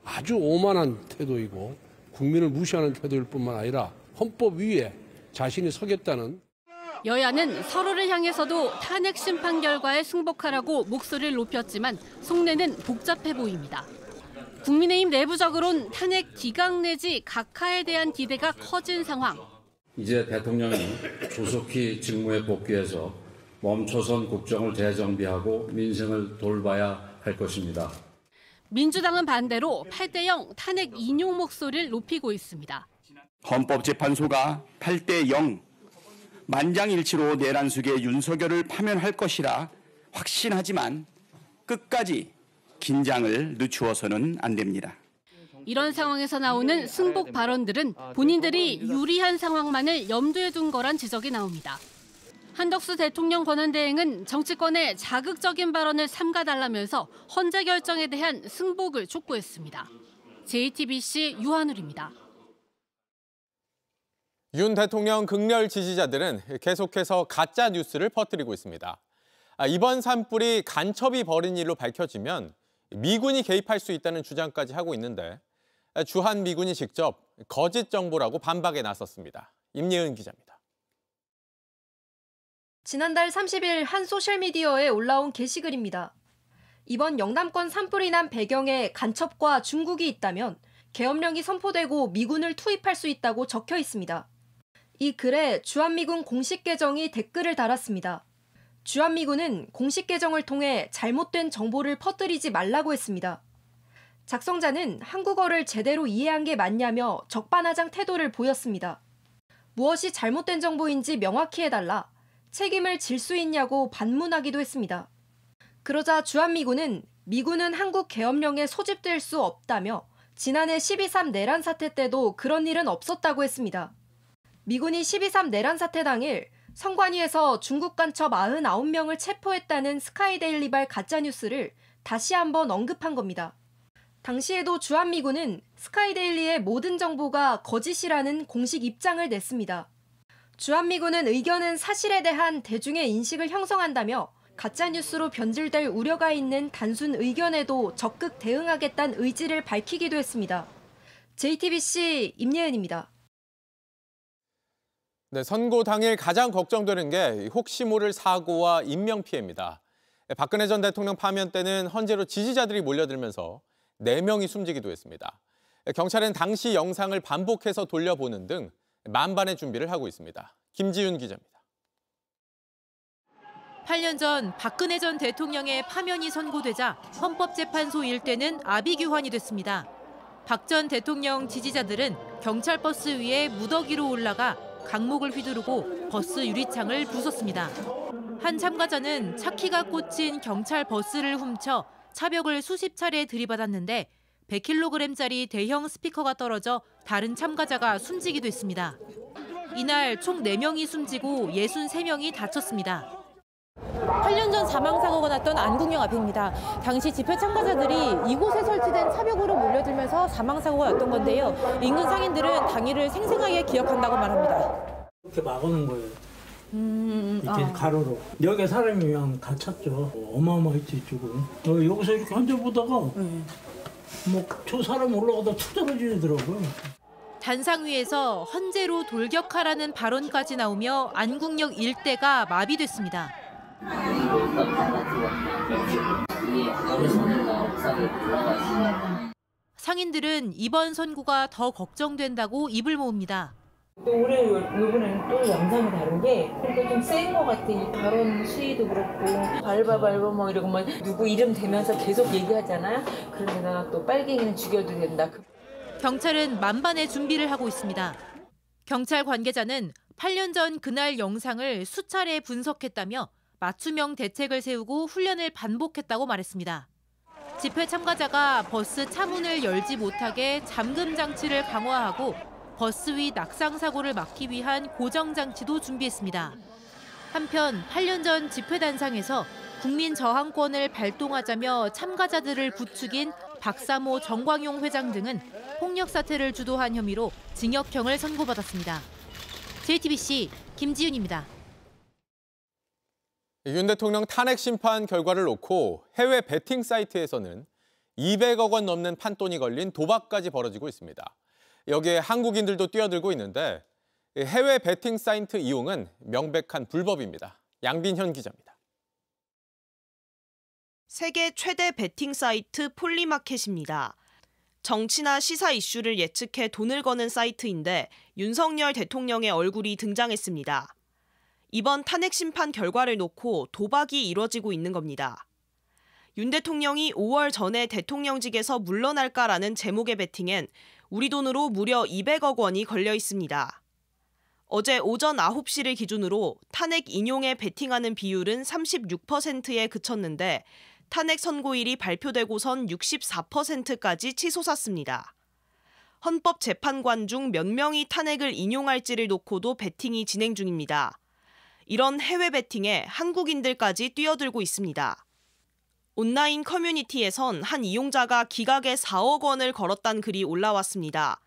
아주 오만한 태도이고 국민을 무시하는 태도일 뿐만 아니라 헌법 위에 자신이 서겠다는 여야는 서로를 향해서도 탄핵 심판 결과에 승복하라고 목소리를 높였지만 속내는 복잡해 보입니다. 국민의힘 내부적으론 탄핵 기각 내지 각하에 대한 기대가 커진 상황. 이제 대통령이 조속히 직무에 복귀해서 멈춰선 국정을 재정비하고 민생을 돌봐야 할 것입니다. 민주당은 반대로 8대0 탄핵 인용 목소리를 높이고 있습니다. 헌법재판소가 8대0 만장일치로 내란 속의 윤석열을 파면할 것이라 확신하지만 끝까지 긴장을 늦추어서는 안 됩니다. 이런 상황에서 나오는 승복 발언들은 본인들이 유리한 상황만을 염두에 둔 거란 지적이 나옵니다. 한덕수 대통령 권한대행은 정치권의 자극적인 발언을 삼가달라면서 헌재 결정에 대한 승복을 촉구했습니다. JTBC 유한울입니다. 윤 대통령 극렬 지지자들은 계속해서 가짜 뉴스를 퍼뜨리고 있습니다. 이번 산불이 간첩이 벌인 일로 밝혀지면 미군이 개입할 수 있다는 주장까지 하고 있는데 주한미군이 직접 거짓 정보라고 반박에 나섰습니다. 임예은 기자입니다. 지난달 30일 한 소셜미디어에 올라온 게시글입니다. 이번 영남권 산불이 난 배경에 간첩과 중국이 있다면 계엄령이 선포되고 미군을 투입할 수 있다고 적혀 있습니다. 이 글에 주한미군 공식 계정이 댓글을 달았습니다. 주한미군은 공식 계정을 통해 잘못된 정보를 퍼뜨리지 말라고 했습니다. 작성자는 한국어를 제대로 이해한 게 맞냐며 적반하장 태도를 보였습니다. 무엇이 잘못된 정보인지 명확히 해달라, 책임을 질 수 있냐고 반문하기도 했습니다. 그러자 주한미군은 미군은 한국 계엄령에 소집될 수 없다며 지난해 12.3 내란 사태 때도 그런 일은 없었다고 했습니다. 미군이 12.3 내란 사태 당일 성관위에서 중국 간첩 99명을 체포했다는 스카이데일리발 가짜뉴스를 다시 한번 언급한 겁니다. 당시에도 주한미군은 스카이데일리의 모든 정보가 거짓이라는 공식 입장을 냈습니다. 주한미군은 의견은 사실에 대한 대중의 인식을 형성한다며 가짜뉴스로 변질될 우려가 있는 단순 의견에도 적극 대응하겠다는 의지를 밝히기도 했습니다. JTBC 임예은입니다. 네, 선고 당일 가장 걱정되는 게 혹시 모를 사고와 인명피해입니다. 박근혜 전 대통령 파면 때는 헌재로 지지자들이 몰려들면서 4명이 숨지기도 했습니다. 경찰은 당시 영상을 반복해서 돌려보는 등 만반의 준비를 하고 있습니다. 김지윤 기자입니다. 8년 전 박근혜 전 대통령의 파면이 선고되자 헌법재판소 일대는 아비규환이 됐습니다. 박 전 대통령 지지자들은 경찰 버스 위에 무더기로 올라가 강목을 휘두르고 버스 유리창을 부쉈습니다. 한 참가자는 차키가 꽂힌 경찰 버스를 훔쳐 차벽을 수십 차례 들이받았는데 100kg짜리 대형 스피커가 떨어져 다른 참가자가 숨지기도 했습니다. 이날 총 4명이 숨지고 63명이 다쳤습니다. 8년 전 사망사고가 났던 안국역 앞입니다. 당시 집회 참가자들이 이곳에 설치된 차벽으로 몰려들면서 사망사고가 났던 건데요. 인근 상인들은 당일을 생생하게 기억한다고 말합니다. 이렇게 막아놓은 거예요. 이렇게 가로로. 여기 사람이 그냥 다쳤죠. 어마어마했지 이쪽은. 여기서 이렇게 앉아보다가 뭐 저 사람 올라가다 툭 떨어지더라고요. 단상 위에서 헌재로 돌격하라는 발언까지 나오며 안국역 일대가 마비됐습니다. 상인들은 이번 선고가 더 걱정된다고 입을 모읍니다. 또 올해 이번에는 또 양상이 다른 게 그러니까 좀 센 것 같아. 이 발언 수위도 그렇고 밟아 뭐 이러고 뭐 누구 이름 대면서 계속 얘기하잖아요. 그러다가 또 빨갱이는 죽여도 된다. 경찰은 만반의 준비를 하고 있습니다. 경찰 관계자는 8년 전 그날 영상을 수차례 분석했다며 맞춤형 대책을 세우고 훈련을 반복했다고 말했습니다. 집회 참가자가 버스 차문을 열지 못하게 잠금 장치를 강화하고 버스 위 낙상 사고를 막기 위한 고정 장치도 준비했습니다. 한편 8년 전 집회 단상에서 국민 저항권을 발동하자며 참가자들을 부추긴 박사모 정광용 회장 등은 폭력 사태를 주도한 혐의로 징역형을 선고받았습니다. JTBC 김지윤입니다. 윤 대통령 탄핵 심판 결과를 놓고 해외 베팅 사이트에서는 200억 원 넘는 판돈이 걸린 도박까지 벌어지고 있습니다. 여기에 한국인들도 뛰어들고 있는데 해외 베팅 사이트 이용은 명백한 불법입니다. 양빈현 기자입니다. 세계 최대 베팅 사이트 폴리마켓입니다. 정치나 시사 이슈를 예측해 돈을 거는 사이트인데 윤석열 대통령의 얼굴이 등장했습니다. 이번 탄핵 심판 결과를 놓고 도박이 이뤄지고 있는 겁니다. 윤 대통령이 5월 전에 대통령직에서 물러날까라는 제목의 베팅엔 우리 돈으로 무려 200억 원이 걸려 있습니다. 어제 오전 9시를 기준으로 탄핵 인용에 베팅하는 비율은 36%에 그쳤는데 탄핵 선고일이 발표되고선 64%까지 치솟았습니다. 헌법재판관 중 몇 명이 탄핵을 인용할지를 놓고도 베팅이 진행 중입니다. 이런 해외 베팅에 한국인들까지 뛰어들고 있습니다. 온라인 커뮤니티에선 한 이용자가 기각에 4억 원을 걸었다는 글이 올라왔습니다.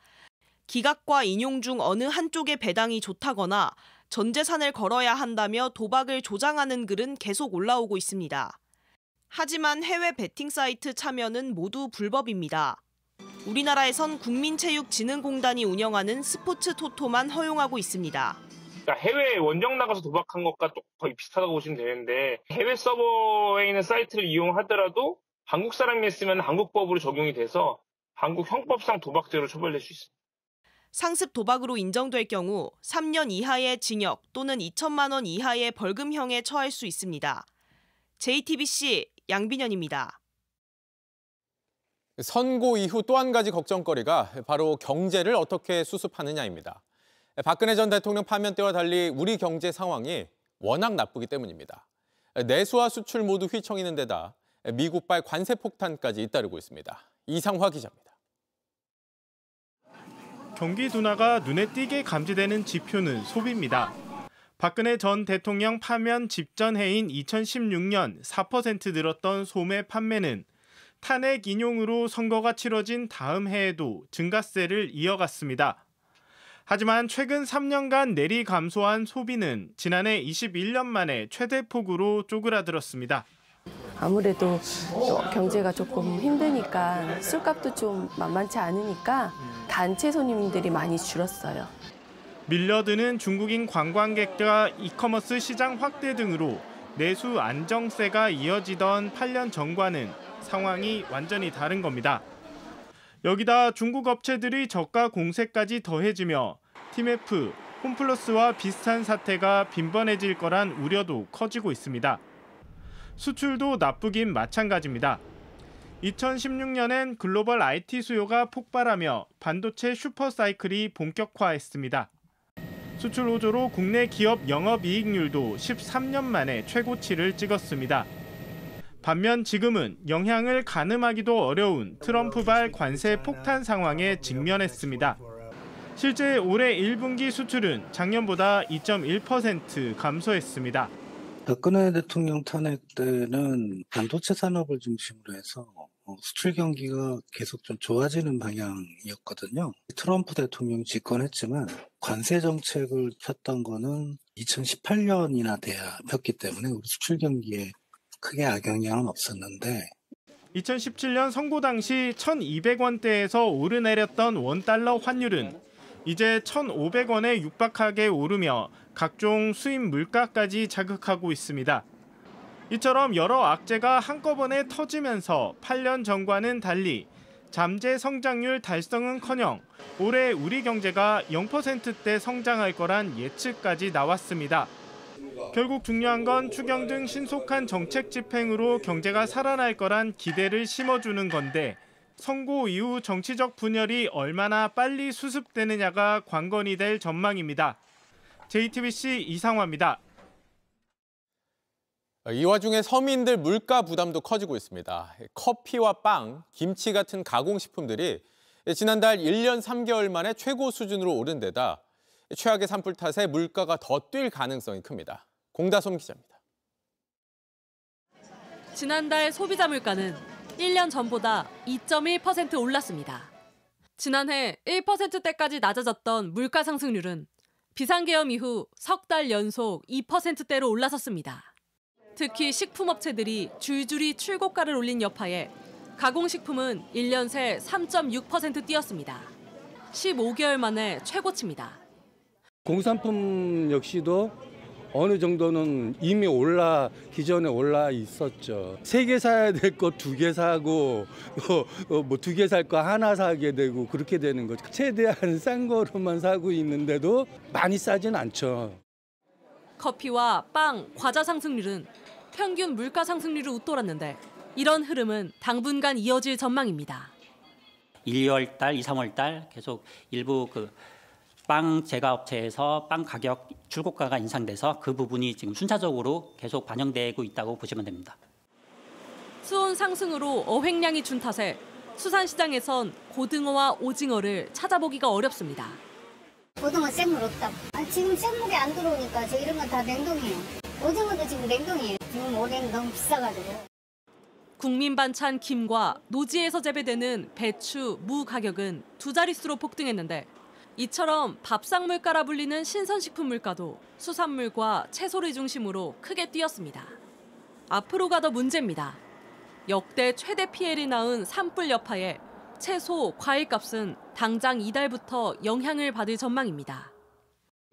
기각과 인용 중 어느 한쪽의 배당이 좋다거나 전 재산을 걸어야 한다며 도박을 조장하는 글은 계속 올라오고 있습니다. 하지만 해외 베팅 사이트 참여는 모두 불법입니다. 우리나라에선 국민체육진흥공단이 운영하는 스포츠 토토만 허용하고 있습니다. 그러니까 해외 원정 나가서 도박한 것과 거의 비슷하다고 보시면 되는데 해외 서버에 있는 사이트를 이용하더라도 한국 사람이었으면 한국법으로 적용이 돼서 한국 형법상 도박죄로 처벌될 수 있습니다. 상습 도박으로 인정될 경우 3년 이하의 징역 또는 2천만 원 이하의 벌금형에 처할 수 있습니다. JTBC 양빈현입니다. 선고 이후 또 한 가지 걱정거리가 바로 경제를 어떻게 수습하느냐입니다. 박근혜 전 대통령 파면 때와 달리 우리 경제 상황이 워낙 나쁘기 때문입니다. 내수와 수출 모두 휘청이는 데다 미국발 관세 폭탄까지 잇따르고 있습니다. 이상화 기자입니다. 경기 둔화가 눈에 띄게 감지되는 지표는 소비입니다. 박근혜 전 대통령 파면 직전 해인 2016년 4% 늘었던 소매 판매는 탄핵 인용으로 선거가 치러진 다음 해에도 증가세를 이어갔습니다. 하지만 최근 3년간 내리 감소한 소비는 지난해 21년 만에 최대폭으로 쪼그라들었습니다. 아무래도 경제가 조금 힘드니까 술값도 좀 만만치 않으니까 단체 손님들이 많이 줄었어요. 밀려드는 중국인 관광객과 이커머스 시장 확대 등으로 내수 안정세가 이어지던 8년 전과는 상황이 완전히 다른 겁니다. 여기다 중국 업체들의 저가 공세까지 더해지며 TMF, 홈플러스와 비슷한 사태가 빈번해질 거란 우려도 커지고 있습니다. 수출도 나쁘긴 마찬가지입니다. 2016년엔 글로벌 IT 수요가 폭발하며 반도체 슈퍼사이클이 본격화했습니다. 수출 호조로 국내 기업 영업이익률도 13년 만에 최고치를 찍었습니다. 반면 지금은 영향을 가늠하기도 어려운 트럼프발 관세 폭탄 상황에 직면했습니다. 실제 올해 1분기 수출은 작년보다 2.1% 감소했습니다. 박근혜 대통령 탄핵 때는 반도체 산업을 중심으로 해서 수출 경기가 계속 좀 좋아지는 방향이었거든요. 트럼프 대통령이 집권했지만 관세 정책을 폈던 거는 2018년이나 돼야 폈기 때문에 우리 수출 경기에 크게 악영향은 없었는데 2017년 선고 당시 1,200원대에서 오르내렸던 원달러 환율은 이제 1,500원에 육박하게 오르며 각종 수입 물가까지 자극하고 있습니다. 이처럼 여러 악재가 한꺼번에 터지면서 8년 전과는 달리 잠재 성장률 달성은커녕 올해 우리 경제가 0%대 성장할 거란 예측까지 나왔습니다. 결국 중요한 건 추경 등 신속한 정책 집행으로 경제가 살아날 거란 기대를 심어주는 건데 선고 이후 정치적 분열이 얼마나 빨리 수습되느냐가 관건이 될 전망입니다. JTBC 이상화입니다. 이 와중에 서민들 물가 부담도 커지고 있습니다. 커피와 빵, 김치 같은 가공식품들이 지난달 1년 3개월 만에 최고 수준으로 오른 데다 최악의 산불 탓에 물가가 더 뛸 가능성이 큽니다. 공다솜 기자입니다. 지난달 소비자 물가는 1년 전보다 2.1% 올랐습니다. 지난해 1%대까지 낮아졌던 물가 상승률은 비상계엄 이후 석 달 연속 2%대로 올라섰습니다. 특히 식품업체들이 줄줄이 출고가를 올린 여파에 가공식품은 1년 새 3.6% 뛰었습니다. 15개월 만에 최고치입니다. 공산품 역시도 어느 정도는 이미 기존에 올라 있었죠. 3개 사야 될 거 2개 사고, 2개 살 거 하나 사게 되고 그렇게 되는 거죠. 최대한 싼 거로만 사고 있는데도 많이 싸진 않죠. 커피와 빵, 과자 상승률은 평균 물가 상승률을 웃돌았는데 이런 흐름은 당분간 이어질 전망입니다. 1, 2월 달, 2, 3월 달 계속 일부 빵 제과업체에서 빵 가격 출고가가 인상돼서 그 부분이 지금 순차적으로 계속 반영되고 있다고 보시면 됩니다. 수온 상승으로 어획량이 준 탓에 수산시장에선 고등어와 오징어를 찾아보기가 어렵습니다. 고등어 생물 없다고. 지금 생물이 안 들어오니까 저 이런 건 다 냉동이에요. 오징어도 지금 냉동이에요. 지금 올해는 너무 비싸가지고. 국민 반찬 김과 노지에서 재배되는 배추, 무 가격은 2자릿수로 폭등했는데 이처럼 밥상 물가라 불리는 신선식품 물가도 수산물과 채소를 중심으로 크게 뛰었습니다. 앞으로가 더 문제입니다. 역대 최대 피해를 낳은 산불 여파에 채소, 과일값은 당장 이달부터 영향을 받을 전망입니다.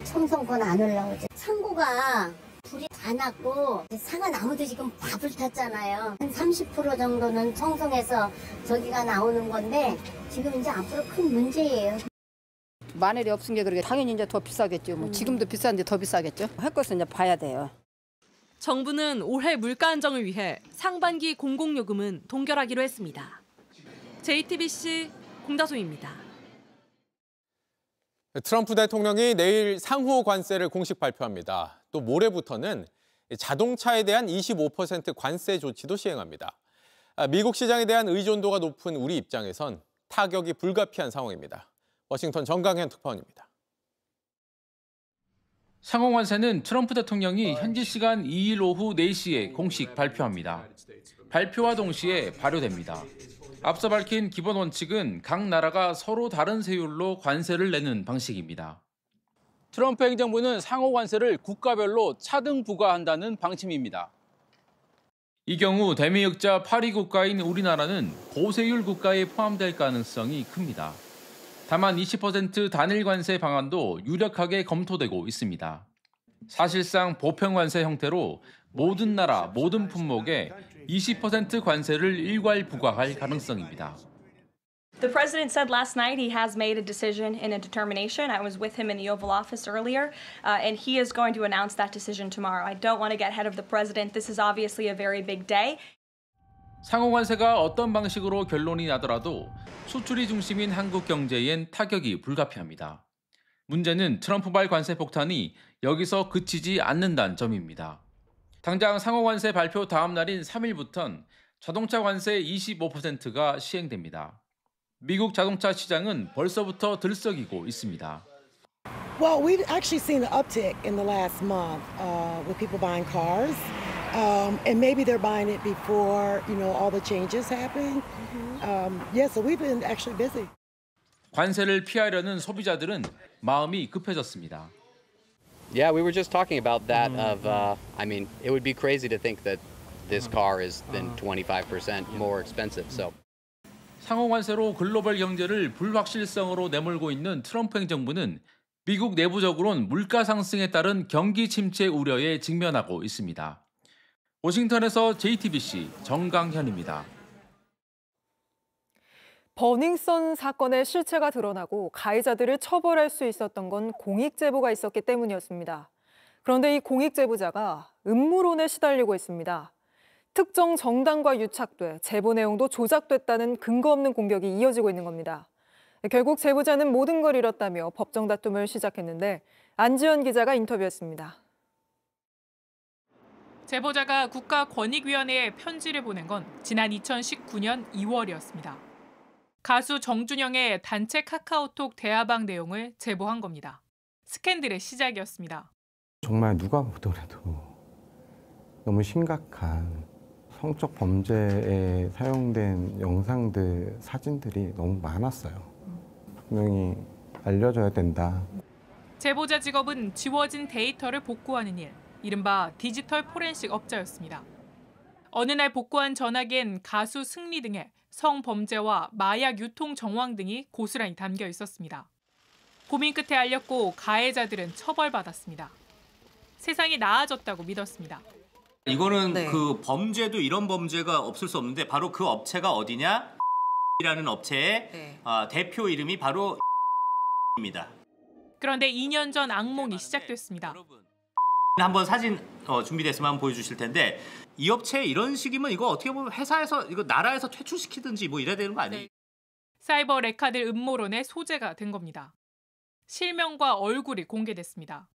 청송권 안 올라오죠. 창고가 불이 다 났고 사과 나무도 지금 다 불탔잖아요. 한 30% 정도는 청송해서 저기가 나오는 건데 지금 이제 앞으로 큰 문제예요. 마늘이 없은 게 그러게 당연히 이제 더 비싸겠죠. 뭐 지금도 비싼데 더 비싸겠죠. 할 것은 이제 봐야 돼요. 정부는 올해 물가 안정을 위해 상반기 공공요금은 동결하기로 했습니다. JTBC 공다솜입니다. 트럼프 대통령이 내일 상호 관세를 공식 발표합니다. 또 모레부터는 자동차에 대한 25% 관세 조치도 시행합니다. 미국 시장에 대한 의존도가 높은 우리 입장에선 타격이 불가피한 상황입니다. 워싱턴 정강현 특파원입니다. 상호관세는 트럼프 대통령이 현지 시간 2일 오후 4시에 공식 발표합니다. 발표와 동시에 발효됩니다. 앞서 밝힌 기본 원칙은 각 나라가 서로 다른 세율로 관세를 내는 방식입니다. 트럼프 행정부는 상호관세를 국가별로 차등 부과한다는 방침입니다. 이 경우 대미역자 8위 국가인 우리나라는 고세율 국가에 포함될 가능성이 큽니다. 다만 20% 단일 관세 방안도 유력하게 검토되고 있습니다. 사실상 보편관세 형태로 모든 나라, 모든 품목에 20% 관세를 일괄 부과할 가능성입니다. The president said last night he has made a decision and a determination. I was with him in the Oval Office earlier, and he is going to announce that decision tomorrow. I don't want to get ahead of the president. This is obviously a very big day. 상호관세가 어떤 방식으로 결론이 나더라도 수출이 중심인 한국 경제엔 타격이 불가피합니다. 문제는 트럼프발 관세 폭탄이 여기서 그치지 않는다는 점입니다. 당장 상호관세 발표 다음 날인 3일부터는 자동차 관세 25%가 시행됩니다. 미국 자동차 시장은 벌써부터 들썩이고 있습니다. Well, we've actually seen an uptick in the last month with people buying cars. And maybe they're buying it before, all the changes happen. Yeah, so we've been actually busy. 관세를 피하려는 소비자들은 마음이 급해졌습니다. Yeah, we were just talking about that it would be crazy to think that this car is then 25% more expensive. So 상호관세로 글로벌 경제를 불확실성으로 내몰고 있는 트럼프 행정부는 미국 내부적으로는 물가 상승에 따른 경기 침체 우려에 직면하고 있습니다. 워싱턴에서 JTBC 정강현입니다. 버닝썬 사건의 실체가 드러나고 가해자들을 처벌할 수 있었던 건 공익제보가 있었기 때문이었습니다. 그런데 이 공익제보자가 음모론에 시달리고 있습니다. 특정 정당과 유착돼 제보 내용도 조작됐다는 근거 없는 공격이 이어지고 있는 겁니다. 결국 제보자는 모든 걸 잃었다며 법정 다툼을 시작했는데 안지연 기자가 인터뷰했습니다. 제보자가 국가권익위원회에 편지를 보낸 건 지난 2019년 2월이었습니다. 가수 정준영의 단체 카카오톡 대화방 내용을 제보한 겁니다. 스캔들의 시작이었습니다. 정말 누가 보더라도 너무 심각한 성적 범죄에 사용된 영상들, 사진들이 너무 많았어요. 분명히 알려줘야 된다. 제보자 직업은 지워진 데이터를 복구하는 일, 이른바 디지털 포렌식 업자였습니다. 어느 날 복구한 전화기엔 가수 승리 등의 성범죄와 마약 유통 정황 등이 고스란히 담겨 있었습니다. 고민 끝에 알렸고 가해자들은 처벌받았습니다. 세상이 나아졌다고 믿었습니다. 이거는 그 범죄도 이런 범죄가 없을 수 없는데 바로 그 업체가 어디냐? 라는 업체의 대표 이름이 바로 입니다. 그런데 2년 전 악몽이 시작됐습니다. 한번 사진 준비됐으면 한번 보여주실 텐데 이 업체 이런 식이면 이거 어떻게 보면 회사에서 이거 나라에서 퇴출시키든지 뭐 이래야 되는 거 아니에요? 사이버 레카들 음모론의 소재가 된 겁니다. 실명과 얼굴이 공개됐습니다.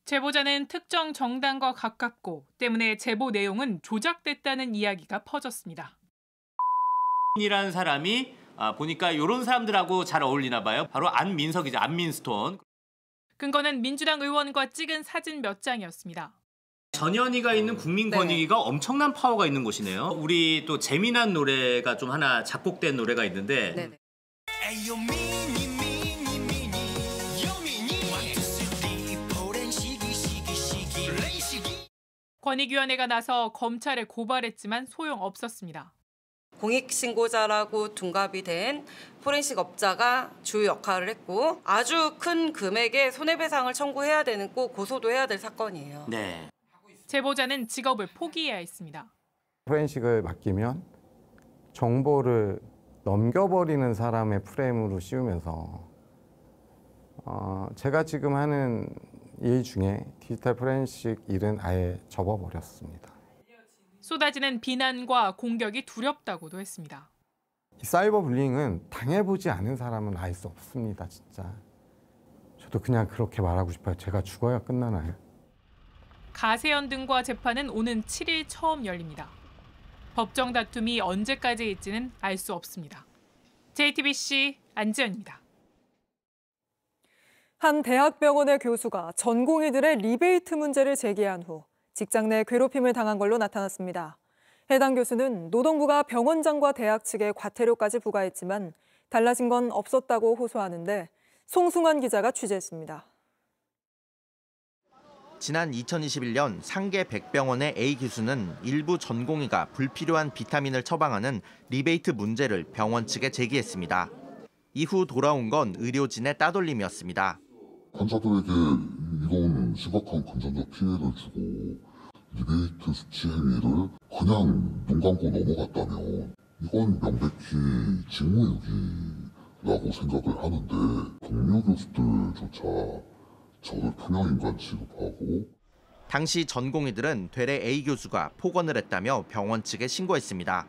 제보자는 특정 정당과 가깝고 때문에 제보 내용은 조작됐다는 이야기가 퍼졌습니다. 이라는 사람이 보니까 이런 사람들하고 잘 어울리나 봐요. 바로 안민석이죠. 안민스톤. 근거는 민주당 의원과 찍은 사진 몇 장이었습니다. 전현희가 있는 국민권익위가 엄청난 파워가 있는 곳이네요. 우리 또 재미난 노래가 좀 하나 작곡된 노래가 있는데 권익위원회가 나서 검찰에 고발했지만 소용없었습니다. 공익신고자라고 둔갑이 된 포렌식 업자가 주요 역할을 했고 아주 큰 금액의 손해배상을 청구해야 되는 꼭 고소도 해야 될 사건이에요. 네. 제보자는 직업을 포기해야 했습니다. 포렌식을 맡기면 정보를 넘겨버리는 사람의 프레임으로 씌우면서 제가 지금 하는 일 중에 디지털 포렌식 일은 아예 접어버렸습니다. 쏟아지는 비난과 공격이 두렵다고도 했습니다. 사이버 불링은 당해보지 않은 사람은 알 수 없습니다, 진짜. 저도 그냥 그렇게 말하고 싶어요. 제가 죽어야 끝나나요? 가세연 등과 재판은 오는 7일 처음 열립니다. 법정 다툼이 언제까지 있지는 알 수 없습니다. JTBC 안지연입니다. 한 대학병원의 교수가 전공의들의 리베이트 문제를 제기한 후 직장 내 괴롭힘을 당한 걸로 나타났습니다. 해당 교수는 노동부가 병원장과 대학 측에 과태료까지 부과했지만 달라진 건 없었다고 호소하는데 송승환 기자가 취재했습니다. 지난 2021년 상계 백병원의 A 교수는 일부 전공의가 불필요한 비타민을 처방하는 리베이트 문제를 병원 측에 제기했습니다. 이후 돌아온 건 의료진의 따돌림이었습니다. 환자들에게 이런 심각한 금전적 피해를 주고 리베이트 수치 행위를 그냥 눈 감고 넘어갔다면 이건 명백히 직무유기라고 생각을 하는데 동료 교수들조차 저를 평형인간 취급하고 당시 전공의들은 되레 A 교수가 폭언을 했다며 병원 측에 신고했습니다.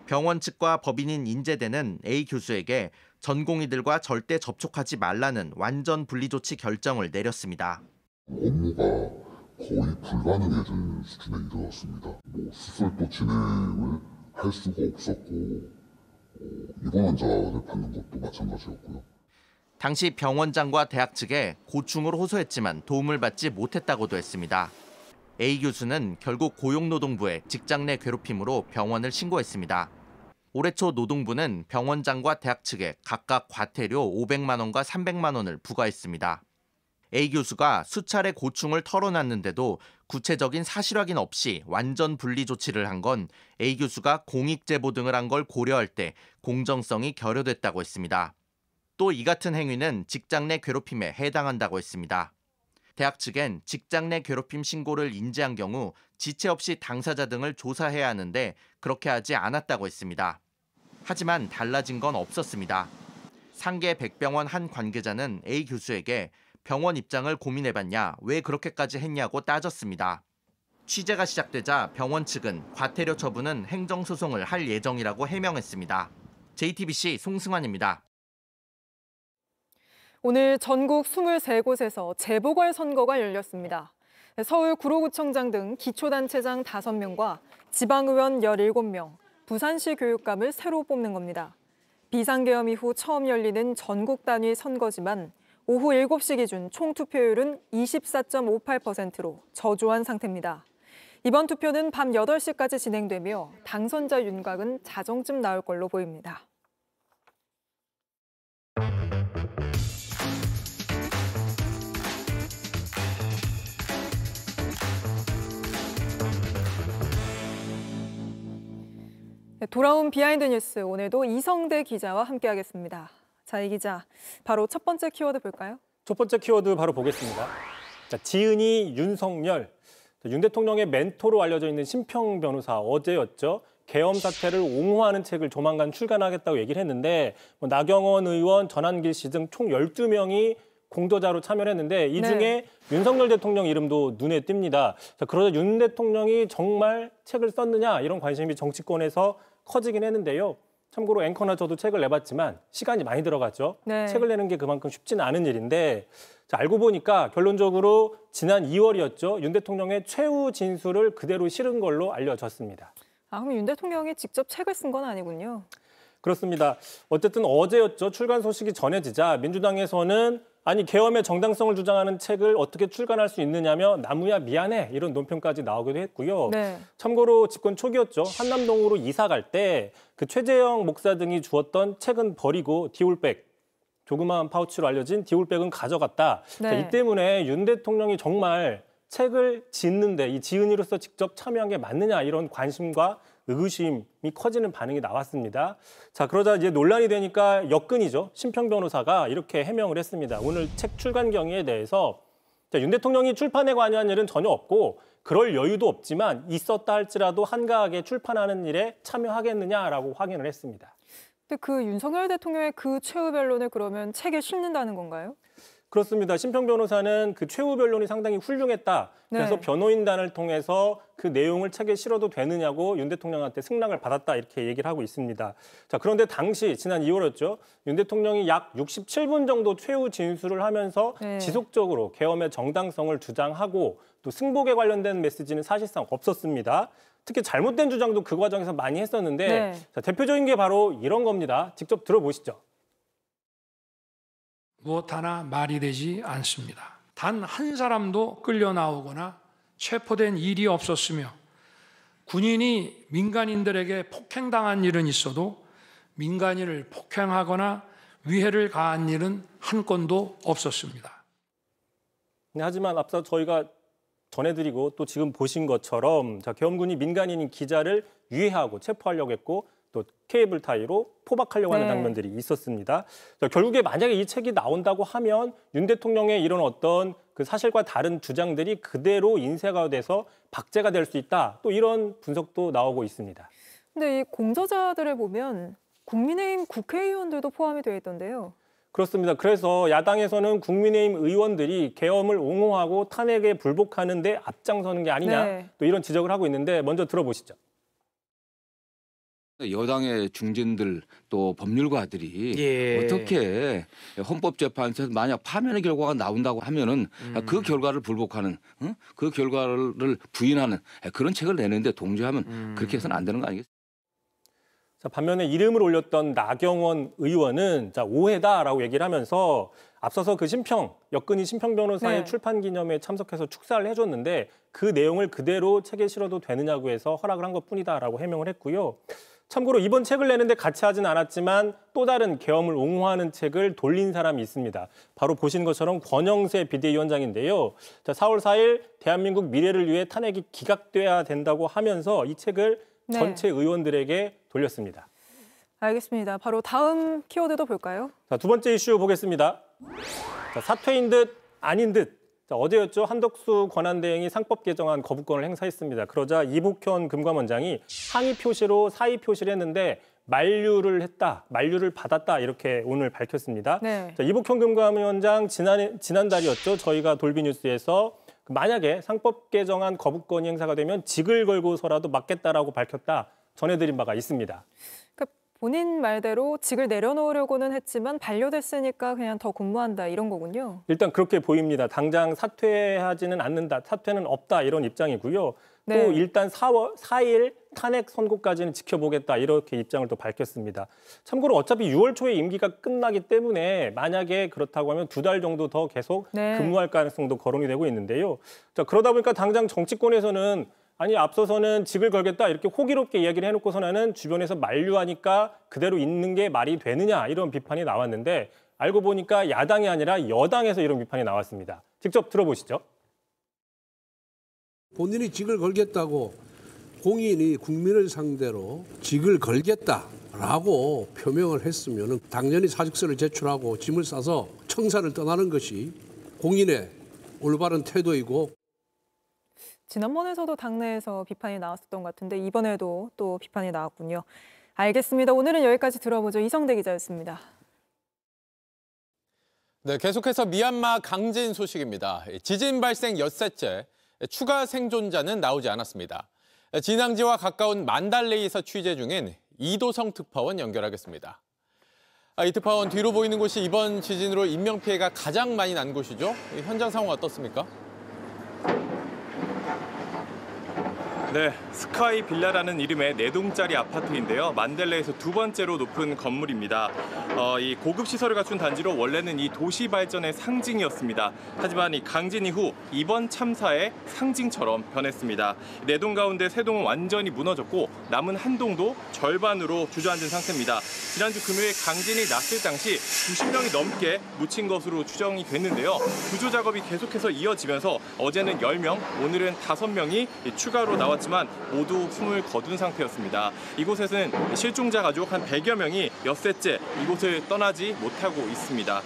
병원 측과 법인인 인제대는 A 교수에게 전공의들과 절대 접촉하지 말라는 완전 분리 조치 결정을 내렸습니다. 업무가 거의 불가능해진 수준에 이르렀습니다. 수술도 진행을 할 수가 없었고 입원 환자를 받는 것도 마찬가지였고요. 당시 병원장과 대학 측에 고충을 호소했지만 도움을 받지 못했다고도 했습니다. A 교수는 결국 고용노동부에 직장 내 괴롭힘으로 병원을 신고했습니다. 올해 초 노동부는 병원장과 대학 측에 각각 과태료 500만 원과 300만 원을 부과했습니다. A 교수가 수차례 고충을 털어놨는데도 구체적인 사실 확인 없이 완전 분리 조치를 한 건 A 교수가 공익 제보 등을 한 걸 고려할 때 공정성이 결여됐다고 했습니다. 또 이 같은 행위는 직장 내 괴롭힘에 해당한다고 했습니다. 대학 측엔 직장 내 괴롭힘 신고를 인지한 경우 지체 없이 당사자 등을 조사해야 하는데 그렇게 하지 않았다고 했습니다. 하지만 달라진 건 없었습니다. 상계 백병원 한 관계자는 A 교수에게 병원 입장을 고민해봤냐, 왜 그렇게까지 했냐고 따졌습니다. 취재가 시작되자 병원 측은 과태료 처분은 행정소송을 할 예정이라고 해명했습니다. JTBC 송승환입니다. 오늘 전국 23곳에서 재보궐선거가 열렸습니다. 서울 구로구청장 등 기초단체장 5명과 지방의원 17명, 부산시 교육감을 새로 뽑는 겁니다. 비상계엄 이후 처음 열리는 전국 단위 선거지만 오후 7시 기준 총 투표율은 24.58%로 저조한 상태입니다. 이번 투표는 밤 8시까지 진행되며 당선자 윤곽은 자정쯤 나올 걸로 보입니다. 돌아온 비하인드 뉴스, 오늘도 이성대 기자와 함께하겠습니다. 자, 이 기자, 바로 첫 번째 키워드 볼까요? 첫 번째 키워드 바로 보겠습니다. 자, 지은이 윤석열. 윤 대통령의 멘토로 알려져 있는 심평 변호사 어제였죠. 계엄 사태를 옹호하는 책을 조만간 출간하겠다고 얘기를 했는데 나경원 의원, 전한길 씨 등 총 12명이 공저자로 참여를 했는데 이 중에 윤석열 대통령 이름도 눈에 띕니다. 자, 그러자 윤 대통령이 정말 책을 썼느냐 이런 관심이 정치권에서 커지긴 했는데요. 참고로 앵커나 저도 책을 내봤지만 시간이 많이 들어갔죠. 책을 내는 게 그만큼 쉽지는 않은 일인데 자, 알고 보니까 결론적으로 지난 2월이었죠. 윤 대통령의 최후 진술을 그대로 실은 걸로 알려졌습니다. 아, 그럼 윤 대통령이 직접 책을 쓴 건 아니군요. 그렇습니다. 어쨌든 어제였죠. 출간 소식이 전해지자 민주당에서는 아니 계엄의 정당성을 주장하는 책을 어떻게 출간할 수 있느냐며 나무야 미안해 이런 논평까지 나오기도 했고요. 참고로 집권 초기였죠. 한남동으로 이사 갈 때 그 최재형 목사 등이 주었던 책은 버리고 디올백, 조그마한 파우치로 알려진 디올백은 가져갔다. 자, 이 때문에 윤 대통령이 정말 책을 짓는데 이 지은이로서 직접 참여한 게 맞느냐 이런 관심과 의구심이 커지는 반응이 나왔습니다. 자, 그러자 이제 논란이 되니까 역근이죠. 심평 변호사가 이렇게 해명을 했습니다. 오늘 책 출간 경위에 대해서 윤 대통령이 출판에 관여한 일은 전혀 없고 그럴 여유도 없지만 있었다 할지라도 한가하게 출판하는 일에 참여하겠느냐라고 확인을 했습니다. 근데 그 윤석열 대통령의 그 최후 변론을 그러면 책에 실는다는 건가요? 그렇습니다. 심평 변호사는 그 최후 변론이 상당히 훌륭했다. 그래서 네. 변호인단을 통해서 그 내용을 책에 실어도 되느냐고 윤 대통령한테 승낙을 받았다 이렇게 얘기를 하고 있습니다. 자, 그런데 당시 지난 2월이었죠. 윤 대통령이 약 67분 정도 최후 진술을 하면서 네. 지속적으로 계엄의 정당성을 주장하고 또 승복에 관련된 메시지는 사실상 없었습니다. 특히 잘못된 주장도 그 과정에서 많이 했었는데 네. 자, 대표적인 게 바로 이런 겁니다. 직접 들어보시죠. 무엇 하나 말이 되지 않습니다. 단 한 사람도 끌려 나오거나 체포된 일이 없었으며 군인이 민간인들에게 폭행당한 일은 있어도 민간인을 폭행하거나 위해를 가한 일은 한 건도 없었습니다. 네, 하지만 앞서 저희가 전해드리고 또 지금 보신 것처럼 자, 계엄군이 민간인인 기자를 유해하고 체포하려고 했고 또 케이블 타이로 포박하려고 하는 네. 장면들이 있었습니다. 자, 결국에 만약에 이 책이 나온다고 하면 윤 대통령의 이런 어떤 그 사실과 다른 주장들이 그대로 인쇄가 돼서 박제가 될 수 있다. 또 이런 분석도 나오고 있습니다. 근데 이 공저자들을 보면 국민의힘 국회의원들도 포함이 되어 있던데요. 그렇습니다. 그래서 야당에서는 국민의힘 의원들이 계엄을 옹호하고 탄핵에 불복하는 데 앞장서는 게 아니냐. 네. 또 이런 지적을 하고 있는데 먼저 들어보시죠. 여당의 중진들 또 법률가들이 어떻게 헌법재판소에서 만약 파면의 결과가 나온다고 하면은 그 결과를 불복하는 그 결과를 부인하는 그런 책을 내는데 동조하면 그렇게 해서는 안 되는 거 아니겠어요? 자, 반면에 이름을 올렸던 나경원 의원은 자, 오해다라고 얘기를 하면서 앞서서 그 역근이 심평 변호사의 네. 출판 기념회에 참석해서 축사를 해줬는데 그 내용을 그대로 책에 실어도 되느냐고 해서 허락을 한 것뿐이다라고 해명을 했고요. 참고로 이번 책을 내는데 같이 하진 않았지만 또 다른 계엄을 옹호하는 책을 돌린 사람이 있습니다. 바로 보시는 것처럼 권영세 비대위원장인데요. 자, 4월 4일 대한민국 미래를 위해 탄핵이 기각돼야 된다고 하면서 이 책을 네. 전체 의원들에게 돌렸습니다. 알겠습니다. 바로 다음 키워드도 볼까요? 자, 두 번째 이슈 보겠습니다. 자, 사퇴인 듯 아닌 듯. 자, 어제였죠. 한덕수 권한대행이 상법 개정안 거부권을 행사했습니다. 그러자 이복현 금감원장이 항의 표시로 사의 표시를 했는데 만류를 받았다 이렇게 오늘 밝혔습니다. 네. 자, 이복현 금감원장 지난달이었죠. 저희가 돌비뉴스에서 만약에 상법 개정안 거부권이 행사가 되면 직을 걸고서라도 막겠다라고 밝혔다 전해드린 바가 있습니다. 그러니까 본인 말대로 직을 내려놓으려고는 했지만 반려됐으니까 그냥 더 근무한다 이런 거군요. 일단 그렇게 보입니다. 당장 사퇴하지는 않는다, 사퇴는 없다 이런 입장이고요. 네. 또 일단 4일 탄핵 선고까지는 지켜보겠다 이렇게 입장을 또 밝혔습니다. 참고로 어차피 6월 초에 임기가 끝나기 때문에 만약에 그렇다고 하면 2달 정도 더 계속 네. 근무할 가능성도 거론이 되고 있는데요. 자, 그러다 보니까 당장 정치권에서는 아니 앞서서는 직을 걸겠다 이렇게 호기롭게 이야기를 해놓고서는 주변에서 만류하니까 그대로 있는 게 말이 되느냐 이런 비판이 나왔는데 알고 보니까 야당이 아니라 여당에서 이런 비판이 나왔습니다. 직접 들어보시죠. 본인이 직을 걸겠다고 공인이 국민을 상대로 직을 걸겠다라고 표명을 했으면 당연히 사직서를 제출하고 짐을 싸서 청사를 떠나는 것이 공인의 올바른 태도이고 지난번에서도 당내에서 비판이 나왔었던 것 같은데 이번에도 또 비판이 나왔군요. 알겠습니다. 오늘은 여기까지 들어보죠. 이성대 기자였습니다. 네, 계속해서 미얀마 강진 소식입니다. 지진 발생 엿새째 추가 생존자는 나오지 않았습니다. 진앙지와 가까운 만달레이에서 취재 중인 이도성 특파원 연결하겠습니다. 이 특파원 뒤로 보이는 곳이 이번 지진으로 인명피해가 가장 많이 난 곳이죠. 현장 상황 어떻습니까? 네, 스카이 빌라라는 이름의 4동짜리 아파트인데요. 만델레에서 두 번째로 높은 건물입니다. 이 고급 시설을 갖춘 단지로 원래는 이 도시 발전의 상징이었습니다. 하지만 이 강진 이후 이번 참사의 상징처럼 변했습니다. 4동 가운데 3동은 완전히 무너졌고 남은 한 동도 절반으로 주저앉은 상태입니다. 지난주 금요일 강진이 났을 당시 90명이 넘게 묻힌 것으로 추정이 됐는데요. 구조 작업이 계속해서 이어지면서 어제는 10명, 오늘은 5명이 추가로 나왔지만 모두 숨을 거둔 상태였습니다. 이곳에서는 실종자 가족 한 100여 명이 엿새째 이곳을 떠나지 못하고 있습니다.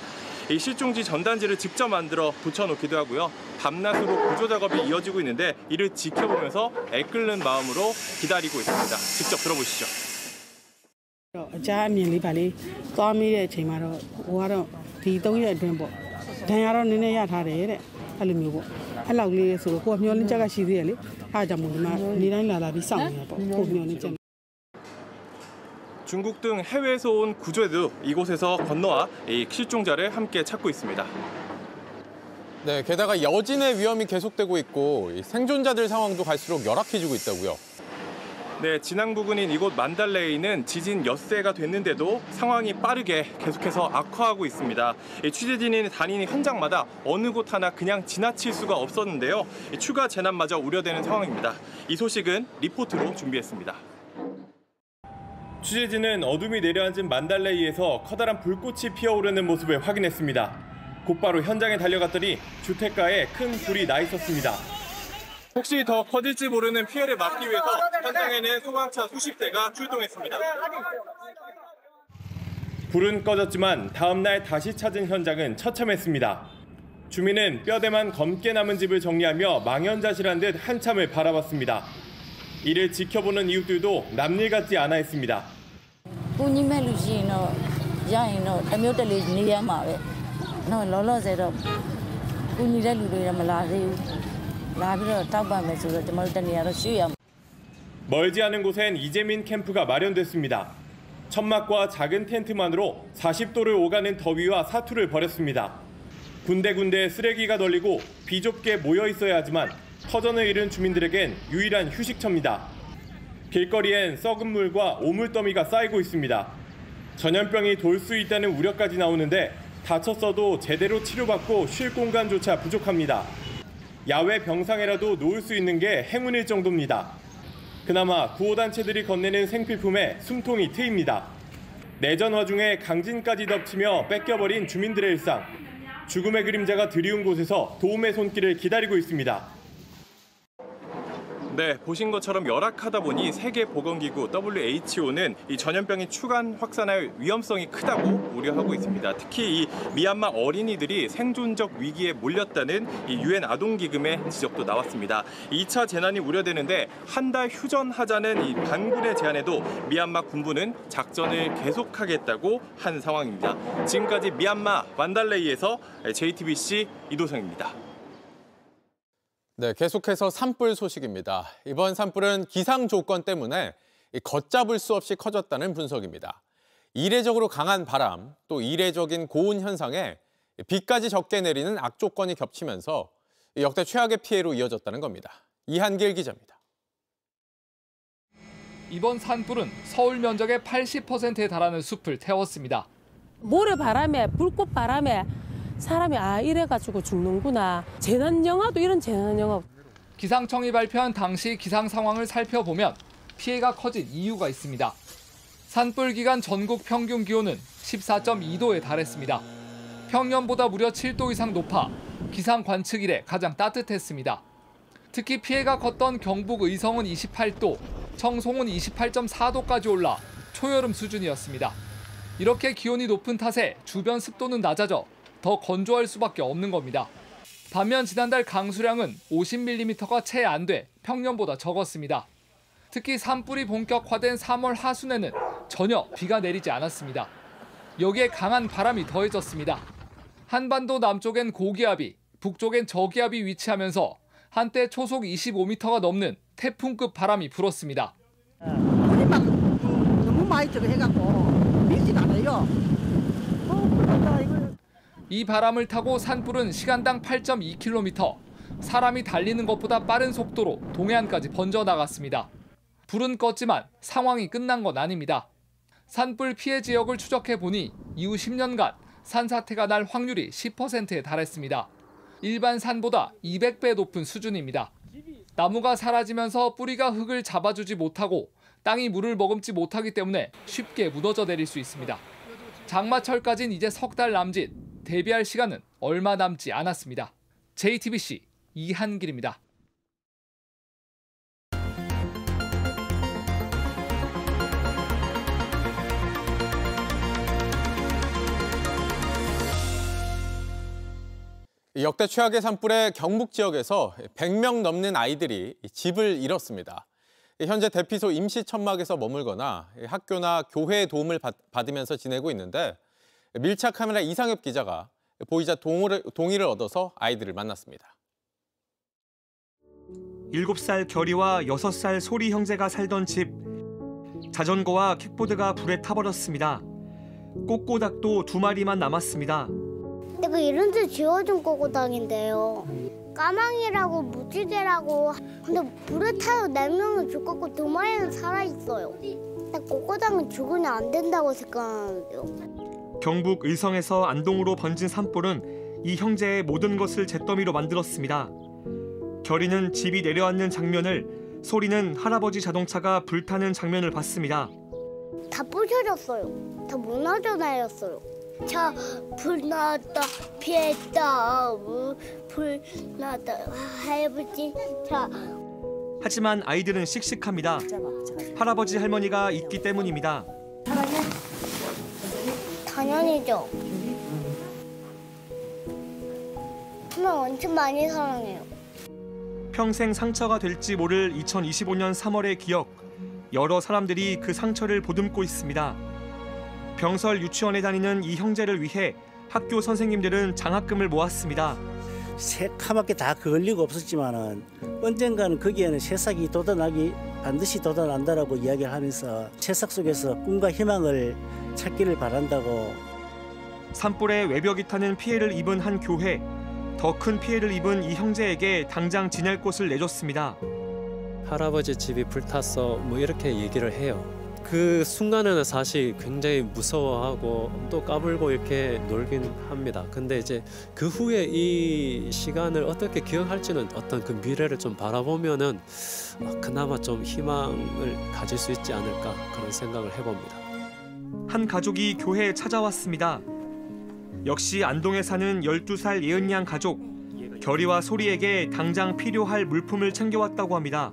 이 실종지 전단지를 직접 만들어 붙여놓기도 하고요. 밤낮으로 구조 작업이 이어지고 있는데 이를 지켜보면서 애끓는 마음으로 기다리고 있습니다. 직접 들어보시죠. အကြအမြင်လေးပါလေသွားမိတဲ့အချိန်မှာတော့ဟိုကတော့ဒီ3ရက်အတွင်းပေါ့ဒဏ်ရာတော့နည်းနည်းရထားတယ်တဲ့အဲ့လိုမျိုးပေါ့အဲ့လောက်လေးဆိုတော့ကိုကမျောလင်းချက်ကရှိသေးတယ်လေအားကြောင့်မို့ဒီမှာနေတိုင်းလာပြီးစောင့်နေတာပေါ့ကိုမျောလင်းချက် 중국 등 해외에서 온 구조대도 이곳에서 건너와 이 실종자를 함께 찾고 있습니다. 네, 게다가 여진의 위험이 계속되고 있고 생존자들 상황도 갈수록 열악해지고 있다고요. 네, 진앙 부근인 이곳 만달레이는 지진 엿새가 됐는데도 상황이 빠르게 계속해서 악화하고 있습니다. 취재진이 다니는 현장마다 어느 곳 하나 그냥 지나칠 수가 없었는데요. 추가 재난마저 우려되는 상황입니다. 이 소식은 리포트로 준비했습니다. 취재진은 어둠이 내려앉은 만달레이에서 커다란 불꽃이 피어오르는 모습을 확인했습니다. 곧바로 현장에 달려갔더니 주택가에 큰 불이 나 있었습니다. 혹시 더 커질지 모르는 피해를 막기 위해서 현장에는 소방차 수십 대가 출동했습니다. 불은 꺼졌지만 다음 날 다시 찾은 현장은 처참했습니다. 주민은 뼈대만 검게 남은 집을 정리하며 망연자실한 듯 한참을 바라봤습니다. 이를 지켜보는 이웃들도 남일 같지 않아 했습니다. 멀지 않은 곳엔 이재민 캠프가 마련됐습니다. 천막과 작은 텐트만으로 40도를 오가는 더위와 사투를 벌였습니다. 군데군데 쓰레기가 널리고 비좁게 모여 있어야 하지만 터전을 잃은 주민들에겐 유일한 휴식처입니다. 길거리엔 썩은 물과 오물더미가 쌓이고 있습니다. 전염병이 돌 수 있다는 우려까지 나오는데 다쳤어도 제대로 치료받고 쉴 공간조차 부족합니다. 야외 병상에라도 놓을 수 있는 게 행운일 정도입니다. 그나마 구호단체들이 건네는 생필품에 숨통이 트입니다. 내전 와중에 강진까지 덮치며 뺏겨버린 주민들의 일상. 죽음의 그림자가 드리운 곳에서 도움의 손길을 기다리고 있습니다. 네, 보신 것처럼 열악하다 보니 세계보건기구 WHO는 이 전염병이 추가 확산할 위험성이 크다고 우려하고 있습니다. 특히 이 미얀마 어린이들이 생존적 위기에 몰렸다는 이 UN 아동기금의 지적도 나왔습니다. 2차 재난이 우려되는데 한 달 휴전하자는 이 반군의 제안에도 미얀마 군부는 작전을 계속하겠다고 한 상황입니다. 지금까지 미얀마 만달레이에서 JTBC 이도성입니다. 네, 계속해서 산불 소식입니다. 이번 산불은 기상 조건 때문에 걷잡을 수 없이 커졌다는 분석입니다. 이례적으로 강한 바람, 또 이례적인 고온 현상에 비까지 적게 내리는 악조건이 겹치면서 역대 최악의 피해로 이어졌다는 겁니다. 이한길 기자입니다. 이번 산불은 서울 면적의 80%에 달하는 숲을 태웠습니다. 모래바람에 불꽃바람에 사람이 이래가지고 죽는구나. 재난영화도 이런 재난영화. 기상청이 발표한 당시 기상 상황을 살펴보면 피해가 커진 이유가 있습니다. 산불 기간 전국 평균 기온은 14.2도에 달했습니다. 평년보다 무려 7도 이상 높아 기상 관측 이래 가장 따뜻했습니다. 특히 피해가 컸던 경북 의성은 28도, 청송은 28.4도까지 올라 초여름 수준이었습니다. 이렇게 기온이 높은 탓에 주변 습도는 낮아져 더 건조할 수밖에 없는 겁니다. 반면 지난달 강수량은 50mm가 채 안 돼 평년보다 적었습니다. 특히 산불이 본격화된 3월 하순에는 전혀 비가 내리지 않았습니다. 여기에 강한 바람이 더해졌습니다. 한반도 남쪽엔 고기압이, 북쪽엔 저기압이 위치하면서 한때 초속 25m가 넘는 태풍급 바람이 불었습니다. 너무 많이 해갖고 밀지가 않아요. 이 바람을 타고 산불은 시간당 8.2km, 사람이 달리는 것보다 빠른 속도로 동해안까지 번져나갔습니다. 불은 껐지만 상황이 끝난 건 아닙니다. 산불 피해 지역을 추적해보니 이후 10년간 산사태가 날 확률이 10%에 달했습니다. 일반 산보다 200배 높은 수준입니다. 나무가 사라지면서 뿌리가 흙을 잡아주지 못하고 땅이 물을 머금지 못하기 때문에 쉽게 무너져 내릴 수 있습니다. 장마철까지는 이제 석 달 남짓, 대비할 시간은 얼마 남지 않았습니다. JTBC 이한길입니다. 역대 최악의 산불에 경북 지역에서 100명 넘는 아이들이 집을 잃었습니다. 현재 대피소 임시 천막에서 머물거나 학교나 교회의 도움을 받으면서 지내고 있는데 밀착 카메라 이상엽 기자가 보이자 동의를 얻어서 아이들을 만났습니다. 7살 결이와 6살 소리 형제가 살던 집. 자전거와 킥보드가 불에 타버렸습니다. 꼬꼬닭도 2마리만 남았습니다. 내가 이런 데 지어준 꼬꼬닭인데요. 까망이라고 무지개라고. 근데 불에 타요 4명은 죽었고 2마리는 살아있어요. 근데 꼬꼬닭은 죽으면 안 된다고 생각하는데요. 경북 의성에서 안동으로 번진 산불은 이 형제의 모든 것을 잿더미로 만들었습니다. 결이는 집이 내려앉는 장면을, 소리는 할아버지 자동차가 불타는 장면을 봤습니다. 다 부셔졌어요. 다 무너져 내렸어요. 저 불났다 피했다 불났다 할아버지 자. 하지만 아이들은 씩씩합니다. 할아버지 할머니가 있기 때문입니다. 당연히죠. 정말 엄청 많이 사랑해요. 평생 상처가 될지 모를 2025년 3월의 기억. 여러 사람들이 그 상처를 보듬고 있습니다. 병설 유치원에 다니는 이 형제를 위해 학교 선생님들은 장학금을 모았습니다. 새카맣게 다 그을 리가 없었지만은 언젠가는 거기에는 새싹이 반드시 돋아난다라고 이야기를 하면서 새싹 속에서 꿈과 희망을 찾기를 바란다고. 산불에 외벽이 타는 피해를 입은 한 교회. 더 큰 피해를 입은 이 형제에게 당장 지낼 곳을 내줬습니다. 할아버지 집이 불탔어 뭐 이렇게 얘기를 해요. 그 순간에는 사실 굉장히 무서워하고 또 까불고 이렇게 놀긴 합니다. 근데 이제 그 후에 이 시간을 어떻게 기억할지는 어떤 그 미래를 좀 바라보면은 그나마 좀 희망을 가질 수 있지 않을까 그런 생각을 해봅니다. 한 가족이 교회에 찾아왔습니다. 역시 안동에 사는 12살 예은 양 가족. 결이와 소리에게 당장 필요할 물품을 챙겨왔다고 합니다.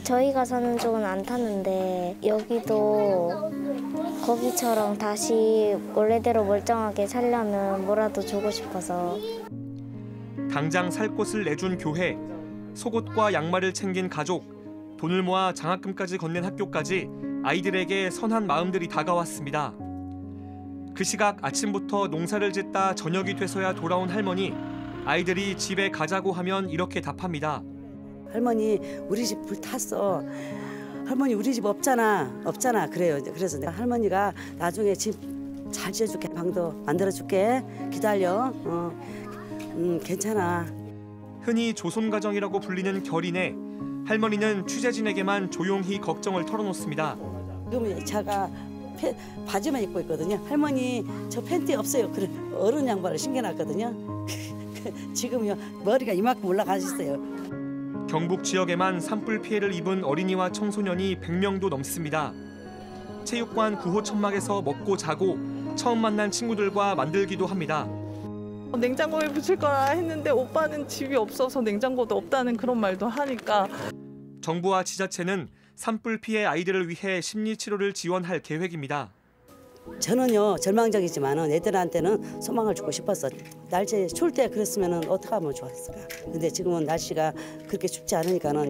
저희가 사는 쪽은 안 타는데 여기도 거기처럼 다시 원래대로 멀쩡하게 살려면 뭐라도 주고 싶어서. 당장 살 곳을 내준 교회, 속옷과 양말을 챙긴 가족, 돈을 모아 장학금까지 건넨 학교까지 아이들에게 선한 마음들이 다가왔습니다. 그 시각 아침부터 농사를 짓다 저녁이 돼서야 돌아온 할머니. 아이들이 집에 가자고 하면 이렇게 답합니다. 할머니 우리 집 불 탔어. 할머니 우리 집 없잖아 그래요. 그래서 내가 할머니가 나중에 집 잘 지어줄게. 방도 만들어줄게. 기다려. 괜찮아. 흔히 조손가정이라고 불리는 결이네. 할머니는 취재진에게만 조용히 걱정을 털어놓습니다. 지금 제가 바지만 입고 있거든요. 할머니 저 팬티 없어요. 그래 어른 양말을 신겨놨거든요. 지금요 머리가 이만큼 올라가셨어요. 경북 지역에만 산불 피해를 입은 어린이와 청소년이 100명도 넘습니다. 체육관 구호 천막에서 먹고 자고 처음 만난 친구들과 만들기도 합니다. 냉장고에 붙일 거라 했는데 오빠는 집이 없어서 냉장고도 없다는 그런 말도 하니까. 정부와 지자체는 산불 피해 아이들을 위해 심리치료를 지원할 계획입니다. 저는요 절망적이지만은 애들한테는 소망을 주고 싶었어. 날씨 추울 때 그랬으면은 어떻게 하면 좋았을까. 근데 지금은 날씨가 그렇게 춥지 않으니까는.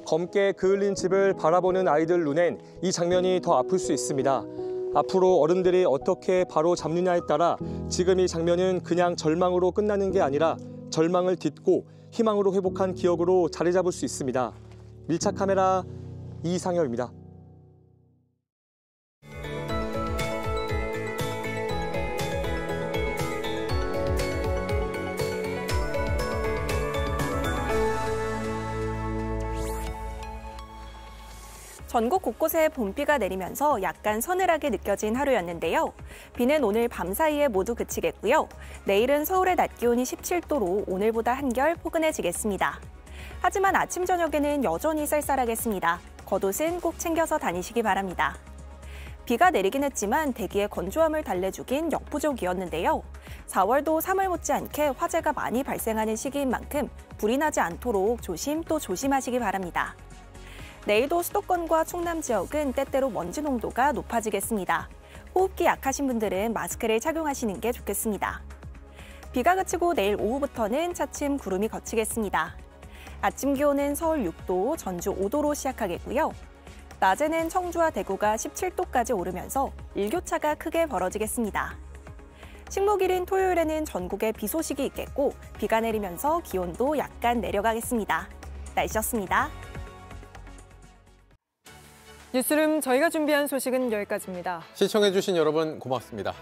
검게 그을린 집을 바라보는 아이들 눈엔 이 장면이 더 아플 수 있습니다. 앞으로 어른들이 어떻게 바로 잡느냐에 따라 지금 이 장면은 그냥 절망으로 끝나는 게 아니라 절망을 딛고 희망으로 회복한 기억으로 자리 잡을 수 있습니다. 밀착 카메라 이상엽입니다. 전국 곳곳에 봄비가 내리면서 약간 서늘하게 느껴진 하루였는데요. 비는 오늘 밤 사이에 모두 그치겠고요. 내일은 서울의 낮 기온이 17도로 오늘보다 한결 포근해지겠습니다. 하지만 아침 저녁에는 여전히 쌀쌀하겠습니다. 겉옷은 꼭 챙겨서 다니시기 바랍니다. 비가 내리긴 했지만 대기의 건조함을 달래주긴 역부족이었는데요. 4월도 3월 못지않게 화재가 많이 발생하는 시기인 만큼 불이 나지 않도록 조심 또 조심하시기 바랍니다. 내일도 수도권과 충남 지역은 때때로 먼지 농도가 높아지겠습니다. 호흡기 약하신 분들은 마스크를 착용하시는 게 좋겠습니다. 비가 그치고 내일 오후부터는 차츰 구름이 걷히겠습니다. 아침 기온은 서울 6도, 전주 5도로 시작하겠고요. 낮에는 청주와 대구가 17도까지 오르면서 일교차가 크게 벌어지겠습니다. 식목일인 토요일에는 전국에 비 소식이 있겠고 비가 내리면서 기온도 약간 내려가겠습니다. 날씨였습니다. 뉴스룸 저희가 준비한 소식은 여기까지입니다. 시청해주신 여러분 고맙습니다.